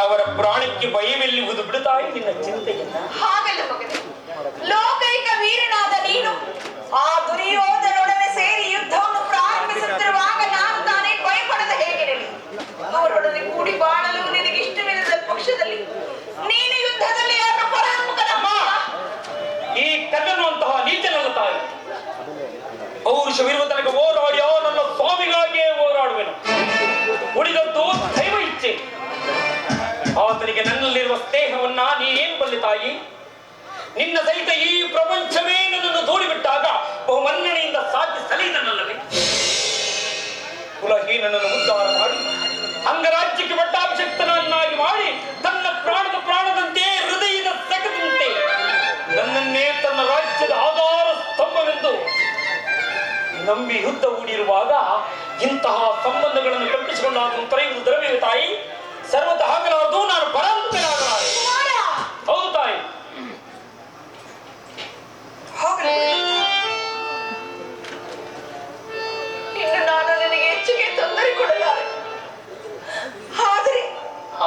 S7: ಅವರ ಪ್ರಾಣಕ್ಕೆ ಭಯವೆಲ್ಲಿರುವುದು ಬಿಡುತ್ತಾಯಿ ನಿನ್ನ ಚಿಂತೆಯನ್ನ.
S2: ಹಾಗಲ್ಲ ಮಗನೇ, ಲೋಕೈಕ ವೀರನಾದ ನೀನು ಆ ದುರ್ಯೋಧನೊಡನೆ ಸೇರಿ ಯುದ್ಧವನ್ನು ಪ್ರಾರಂಭಿಸುತ್ತಿರುವಾಗ ನಾನು ತಾನೇ ಭಯಪಡದ ಹೇಗಿರಲಿ? ಅವರೊಡನೆ ಕೂಡಿ ಬಾಳಲು ನಿನಗೆ ಇಷ್ಟವಿಲ್ಲದ ಪಕ್ಷದಲ್ಲಿ ನೀನು ಯುದ್ಧದಲ್ಲಿ ಯಾರು ಪರಾಮುಖನಮ್ಮ?
S7: ಈ ಕನ್ನನ್ನುವಂತಹ ನೀಚನಲ್ಲ ತಾಯಿ. ಪೌರುಷವಿರುವ ತನಕ ಹೋರಾಡಿ ನನ್ನ ಸ್ವಾಮಿಗಾಗಿಯೇ ಹೋರಾಡುವೆನು. ಉಳಿದದ್ದು ದೈವ ಇಚ್ಛೆ. ಆತನಿಗೆ ನನ್ನಲ್ಲಿರುವ ಸ್ನೇಹವನ್ನ ನೀನೇನು ಬಲ್ಲೆ ತಾಯಿ? ನಿನ್ನ ಸಹಿತ ಈ ಪ್ರಪಂಚವೇ ನನ್ನನ್ನು ದೂಡಿಬಿಟ್ಟಾಗ ಬಹುಮನ್ನಣೆಯಿಂದ ಸಾಧ್ಯ ಸಲೀನಲ್ಲವೇ? ಕುಲಹೀನನನ್ನು ಉದ್ಧಾರ ಮಾಡಿ ಅಂಗರಾಜ್ಯಕ್ಕೆ ಪಟ್ಟಾಭಿಷಕ್ತನನ್ನಾಗಿ ಮಾಡಿ ತನ್ನ ಪ್ರಾಣದಂತೆ ಹೃದಯದ ಸೆಗದಂತೆ ನನ್ನನ್ನೇ ತನ್ನ ರಾಜ್ಯದ ಆಧಾರ ಸ್ತಂಭವೆಂದು ನಂಬಿ ಯುದ್ಧ ಹೂಡಿರುವಾಗ ಇಂತಹ ಸಂಬಂಧಗಳನ್ನು ಕಲ್ಪಿಸಿಕೊಂಡು ತೊರೆಯುವುದು ದ್ರವ್ಯವೇ ತಾಯಿ? ಸರ್ವತಃ ಆಗಲಾರದು. ನಾನು ಪರಾಂತನಾಗಲಾರೆ. ಹೌದು ತಾಯಿ.
S2: ಇನ್ನು ನಾನು ನಿನಗೆ ಹೆಚ್ಚಿಗೆ ತೊಂದರೆ ಕೊಡಲಾರೆ.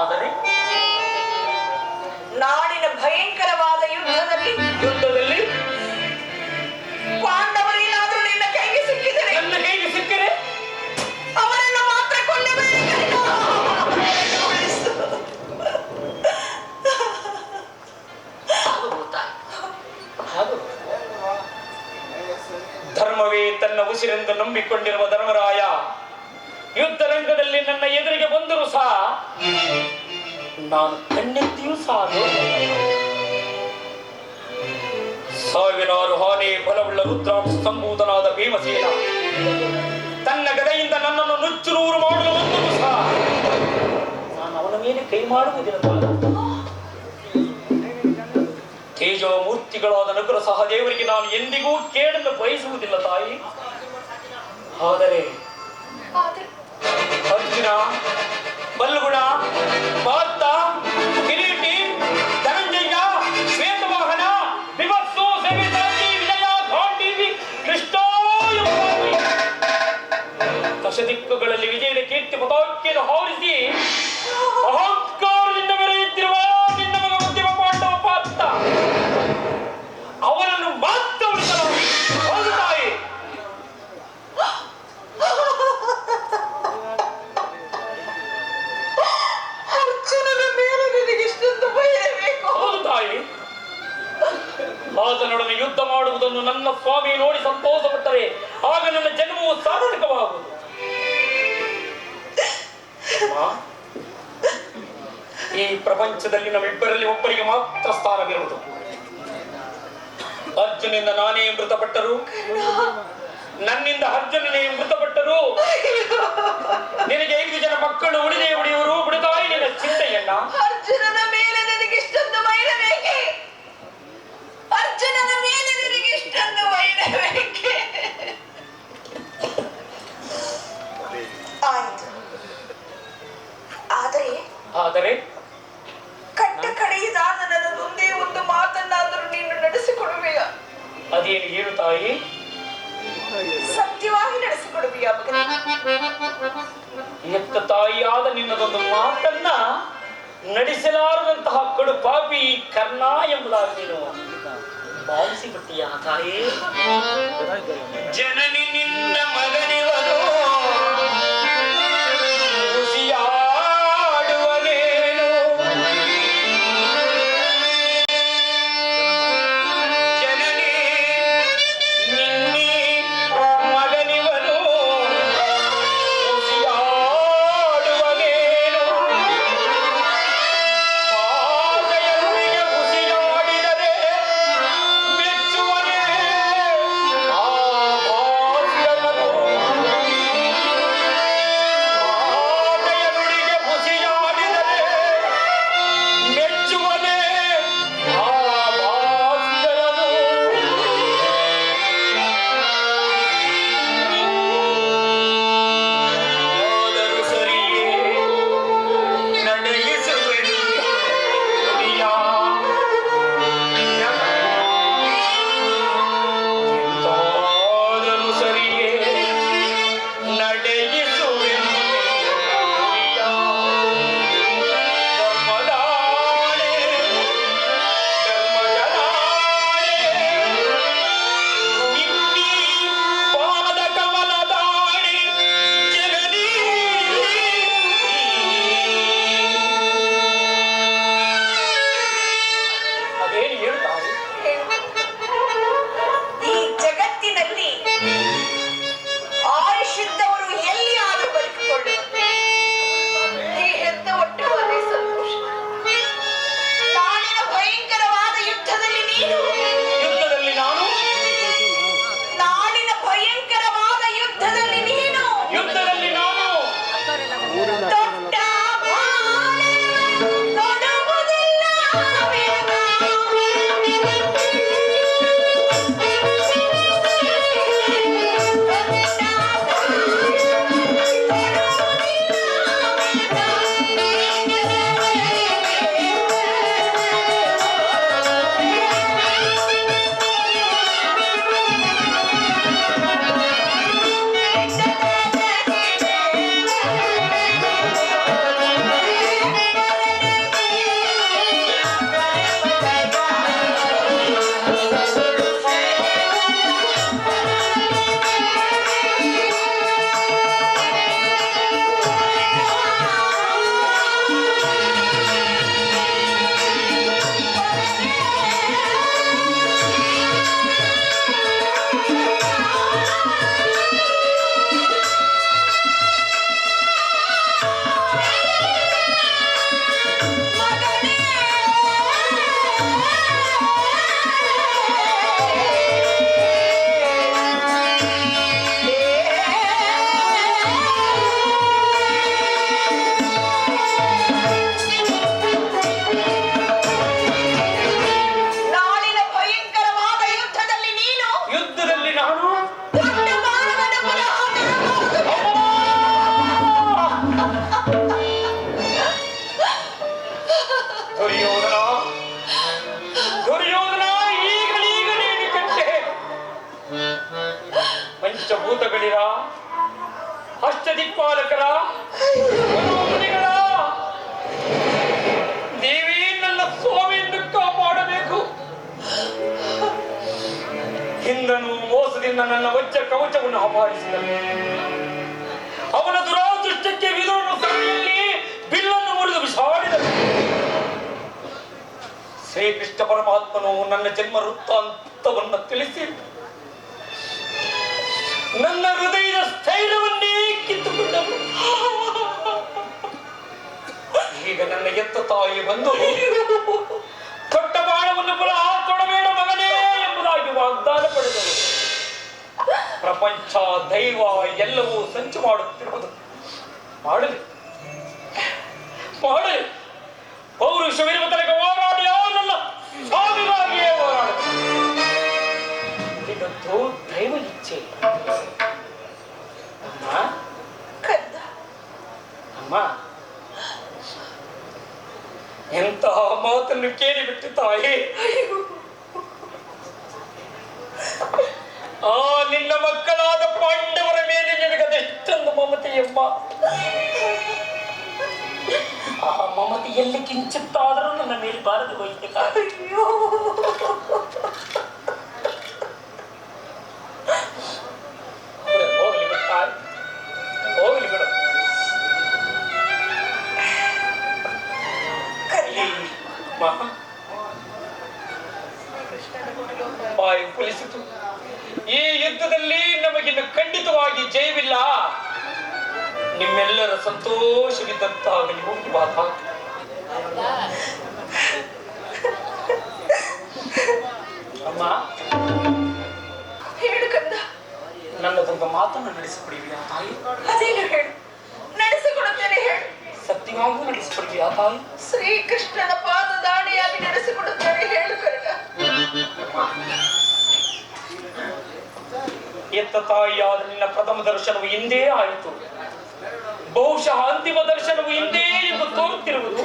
S2: ಆದರೆ ನಾಡಿನ ಭಯಂಕರವಾದ ಯುದ್ಧದಲ್ಲಿ ಪಾಂಡವರೇನಾದ್ರೂ ನಿನ್ನ ಕೈಗೆ ಸಿಕ್ಕಿದರೆ,
S7: ನನ್ನ ಕೈಗೆ ಸಿಕ್ಕರೆ
S2: ಅವರನ್ನು ಮಾತ್ರ
S7: ಧರ್ಮವೇ ತನ್ನ ಉಸಿರೆಂದು ನಂಬಿಕೊಂಡಿರುವ ಧರ್ಮರಾಯ ಯುದ್ಧ ರಂಗದಲ್ಲಿ ನನ್ನ ಎದುರಿಗೆ ಬಂದರೂ ಸಹ ನಾನು ಕಣ್ಣೆತ್ತಿಯೂ ಸಾಧು. ಸಾವಿರಾರು ಆನೆ ಬಲವುಳ್ಳ ರುದ್ರಾಂಶ ಸಂಭೂತನಾದ ಭೀಮಸೇನ ತನ್ನ ಗದೆಯಿಂದ ನನ್ನನ್ನು ನುಚ್ಚುನೂರು ಮಾಡಲು ಬಂದರೂ ಸಹ ನಾನು ಅವನ ಮೇಲೆ ಕೈ ಮಾಡುವುದಿಲ್ಲ. ತೇಜೋ ಮೂರ್ತಿಗಳಾದ ನಗುರ ಸಹದೇವರಿಗೆ ನಾನು ಎಂದಿಗೂ ಕೇಳಲು ಬಯಸುವುದಿಲ್ಲ ತಾಯಿ. ಆದರೆ ಅರ್ಜುನ, ಬಲ್ಗುಣ, ಪಾರ್ಥ, ಕಿರೀಟಿ, ಧನಂಜಯ, ಶ್ವೇತವಾಹನ, ವಿಭತ್ಸು, ಸವಿತಾಂಗಿ, ವಿಜಯ, ಗಾಂಡೀವಿ, ಕೃಷ್ಣ ದಶದಿಕ್ಕುಗಳಲ್ಲಿ ವಿಜಯದ ಕೀರ್ತಿ ಪತಾಕೆಯನ್ನು ಹಾರಿಸಿ ಅಹಂಕಾರದಿಂದ ಮೆರೆಯುತ್ತಿರುವ ನಿನ್ನ ಮಗ ಉದ್ಯಮ ಪಾಂಡವ ಪಾರ್ಥ ಅವನನ್ನು ಮಾತ್ರ ಉಳಿಸಲು ಹೌದು ತಾಯಿ.
S2: ಅರ್ಜುನನ ಮೇಲೆ ನಿನಗಿಷ್ಟೊಂದು ಭಯಬೇಕು?
S7: ಹೌದು ತಾಯಿ. ಆತನೊಡನೆ ಯುದ್ಧ ಮಾಡುವುದನ್ನು ನನ್ನ ಸ್ವಾಮಿ ನೋಡಿ ಸಂತೋಷಪಟ್ಟರೆ ಆಗ ನನ್ನ ಜನ್ಮವು ಸಾರ್ಥಕವಾಗುವುದು. ಈ ಪ್ರಪಂಚದಲ್ಲಿ ನಮ್ಮಿಬ್ಬರಲ್ಲಿ ಒಬ್ಬರಿಗೆ ಮಾತ್ರ ಸ್ಥಾನವಿರುವುದು. ಅರ್ಜುನಿಂದ ನಾನೇ ಮೃತಪಟ್ಟರು, ನನ್ನಿಂದ ಅರ್ಜುನನೇ ಮೃತಪಟ್ಟರು, ನಿನಗೆ 5 ಜನ ಮಕ್ಕಳು ಉಳಿದೇ ಉಳಿಯುವರು. ಬಿಡುತ್ತಾಯಿ ನಿನ್ನ ಚಿಂತೆಯನ್ನ.
S2: ಅರ್ಜುನನ ಮೇಲೆ ನಿನಗಿಷ್ಟೊಂದು ವೈರಬೇಕೆ? ಅರ್ಜುನನ ಮೇಲೆ ನಿನಗಿಷ್ಟೊಂದು ವೈರಬೇಕೆ? ಆಯ್ತು.
S7: ಆದರೆ
S2: ಕಟ್ಟ ಕಡೆಯದಾದ ನನ್ನದೊಂದೇ ಒಂದು ಮಾತನ್ನಾದರೂ ನೀನು ನಡೆಸಿಕೊಡುವೆಯಾ?
S7: ಅದೇನು ಹೇಳು ತಾಯಿ?
S2: ಸತ್ಯವಾಗಿ ನಡೆಸಿಕೊಡುವೆಯಾ ಮಗನೇ?
S7: ಎತ್ತ ತಾಯಿಯಾದ ನಿನ್ನದೊಂದು ಮಾತನ್ನ ನಡೆಸಲಾರದಂತಹ ಕಡು ಪಾಪಿ ಕರ್ಣ ಎಂಬುದಾಗಿ ನೀನು ಭಾವಿಸಿಬಿಟ್ಟಿಯ ತಾಯಿ? ಜನನಿ ನಿನ್ನ ಮಗನಿವನು ಆಚಾರ್ಯರ, ಅಷ್ಟದಿಕ್ಪಾಲಕರ, ಮುನಿಗಳ ದೇವಿ ನನ್ನ ಸ್ವಾಮಿಯನ್ನು ಕಾಪಾಡಬೇಕು. ಹಿಂದನು ಮೋಸದಿಂದ ನನ್ನ ವಜ್ರ ಕವಚವನ್ನು ಅಪಹರಿಸಿದನು. ಅವನ ದುರಾದೃಷ್ಟಕ್ಕೆ ವಿದುರನು ಸಭೆಯಲ್ಲಿ ಬಿಲ್ಲನ್ನು ಮುರಿದು ಬಿಸಾಡಿದನು. ಶ್ರೀಕೃಷ್ಣ ಪರಮಾತ್ಮನು ನನ್ನ ಜನ್ಮ ವೃತ್ತಾಂತವನ್ನು ತಿಳಿಸಿ ನನ್ನ ಹೃದಯದ ಸ್ಥೈರ್ಯವನ್ನೇ ಕಿತ್ತುಕೊಂಡನು. ಈಗ ನನ್ನ ಎತ್ತ ತಾಯಿ ಬಂದು ಕೊಟ್ಟ ಬಾಣವನ್ನು ಪುನಃ ತೊಡಬೇಡ ಮಗನೇ ಎಂಬುದಾಗಿ ವಾಗ್ದಾನ ಪಡೆದರು. ಪ್ರಪಂಚ ದೈವ ಎಲ್ಲವೂ ಸಂಚು ಮಾಡುತ್ತಿರುವುದು. ಮಾಡಲಿ ಮಾಡಲಿ, ಪೌರುಷವಿರುವ ತನಕ ಹೋರಾಡಿ ನನ್ನ ಸಾವಿರಾಗಿಯೇ ಹೋರಾಡುತ್ತೆ. ಇದಂತೂ ದೈವ ಇಚ್ಛೆ. ಅಮ್ಮ ಅಮ್ಮ, ಎಂತಹ ಮಾತನ್ನು ಕೇಳಿಬಿಟ್ಟು ತಾಯಿ. ಆ ನಿನ್ನ ಮಕ್ಕಳಾದ ಪಾಂಡವರ ಮೇಲೆ ನಿನಗದೆಷ್ಟೊಂದು ಮಮತೆಯಮ್ಮ. ಆ ಮಮತೆ ಎಲ್ಲಿ ಕಿಂಚಿತ್ತಾದರೂ ನನ್ನ ಮೇಲೆ ಬಾರದು ಹೋಯ್ತು. ಹೋಗ್ಲಿ ಬಿಟ್ಟ, ಹೋಗ್ಲಿ ಬಿಡು. ಬಾಯಿ ಪುಲಿಸಿತು. ಈ ಯುದ್ಧದಲ್ಲಿ ನಮಗಿನ್ನು ಖಂಡಿತವಾಗಿ ಜಯವಿಲ್ಲ. ನಿಮ್ಮೆಲ್ಲರ ಸಂತೋಷವಿದ್ದಂತಾಗಲಿ. ಹೋಗಿ ಮಾತಾ. ಅಮ್ಮ,
S2: ಹೇಳು ಕಂದ.
S7: ನನ್ನದೊಂದು ಮಾತನ್ನು ನಡೆಸಿಕೊಡಿವಿಯಾ ತಾಯಿ?
S2: ಅದೇನು ಹೇಳು, ನಡೆಸಿಕೊಡುತ್ತೇನೆ ಹೇಳು.
S7: ಸತ್ಯವಾಗೂ ನಡೆಸಿಕೊಡಿವಿಯಾ ತಾಯಿ?
S2: ಶ್ರೀಕೃಷ್ಣನ ಪಾದದಾಣಿಯಾಗಿ ನಡೆಸಿಕೊಡುತ್ತೇನೆ ಹೇಳು ಕರ್ಣ.
S7: ಎತ್ತ ತಾಯಿಯಾದ ನಿನ್ನ ಪ್ರಥಮ ದರ್ಶನವು ಇಂದೇ ಆಯಿತು. ಬಹುಶಃ ಅಂತಿಮ ದರ್ಶನವು ಇಂದೇ ಎಂದು ತೋರುತ್ತಿರುವುದು.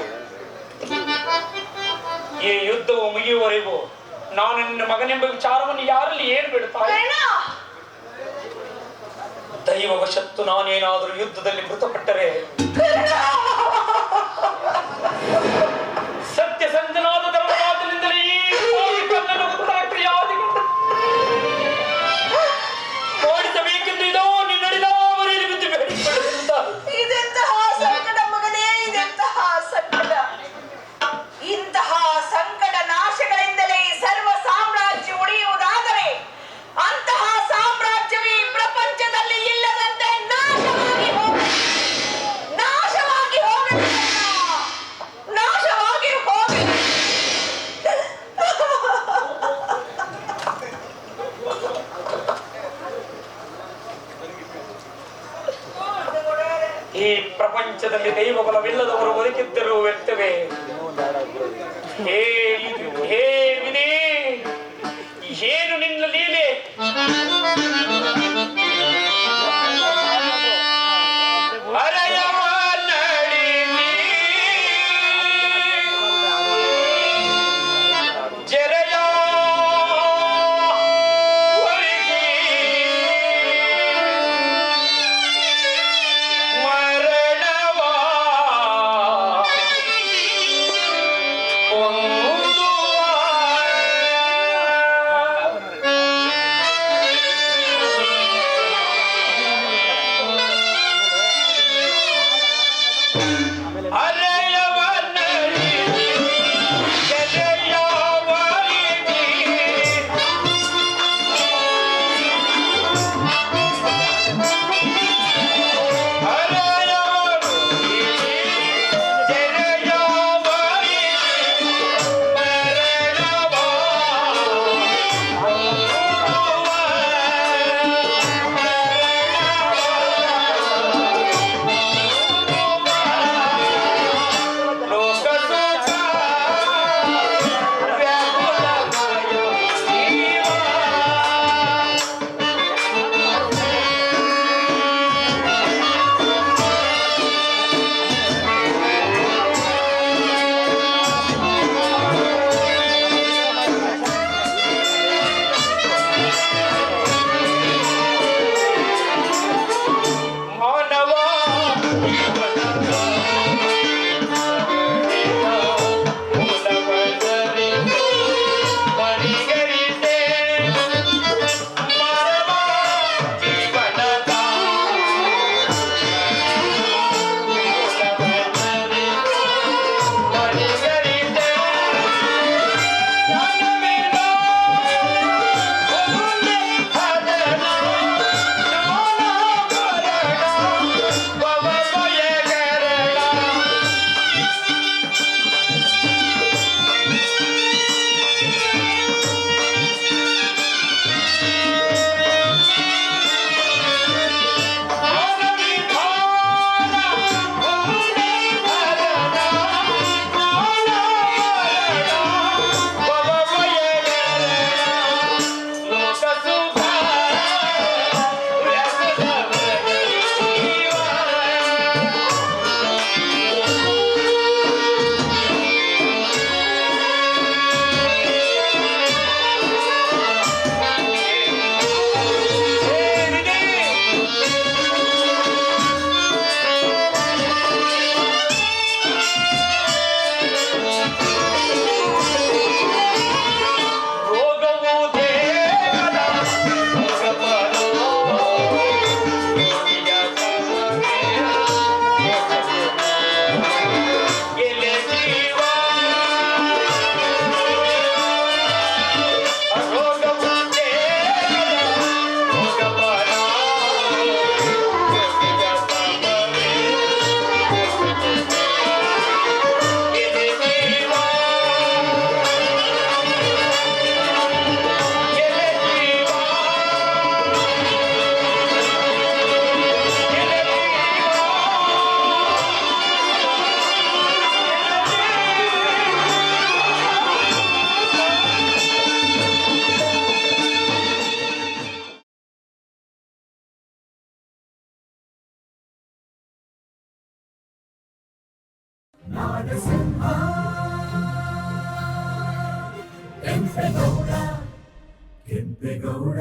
S7: ಈ ಯುದ್ಧವು ಮುಗಿಯುವವರೆಗೂ ನಾನು ನಿನ್ನ ಮಗನೆಂಬ ವಿಚಾರವನ್ನು ಯಾರಲ್ಲಿ ಏನು ಬಿಡುತ್ತಾರೆ? ದೈವವಶತ್ತು ನಾನೇನಾದರೂ ಯುದ್ಧದಲ್ಲಿ ಮೃತಪಟ್ಟರೆ ಸತ್ಯ ಸಂಜನಾದ ಧರ್ಮರಾಜನಿಂದಲೇ ಈ ಕನ್ನಡ ಉತ್ತರ ಕ್ರಿಯಾದಿಗಳು ಮಾಡಿಸಬೇಕೆಂದು ಇದೋ ನಿನ್ನಡಿದಾವರೆಯಲ್ಲಿ ಬಿದ್ದು ಬೇಡಿಕೊಳ್ಳುವುದಿಲ್ಲ.
S2: ಇದೆಂತಹ ಸಂಕಟ ಮಗನೇ, ಇದೆಂತಹ ಸಂಕಟ. ಇಂತಹ ಸಂಕಟ ನಾಶಗಳಿಂದಲೇ ಸರ್ವ ಸಾಮ್ರಾಜ್ಯ ಉಳಿಯುವುದಾದರೆ ಅಂತಹ ಸಾಮ್ರಾಜ್ಯವೇ ಪ್ರಪಂಚದಲ್ಲಿ ಇಲ್ಲದಂತೆ ನಾಶವಾಗಿ ಹೋಗಿ ನಾಶವಾಗಿ ಹೋಗಿ
S7: ಈ ಪ್ರಪಂಚದಲ್ಲಿ ದೈವಬಲವಿಲ್ಲದವರು ಬದುಕಿದ್ದರೂ ವ್ಯರ್ಥವೇ. ಹೇ ವಿಧಿ, ಏನು ನಿನ್ನ ಲೀಲೆ?
S1: ನಾರಸಿಂಹ ಕೆಂಪೇಗೌಡ ಕೆಂಪೇಗೌಡ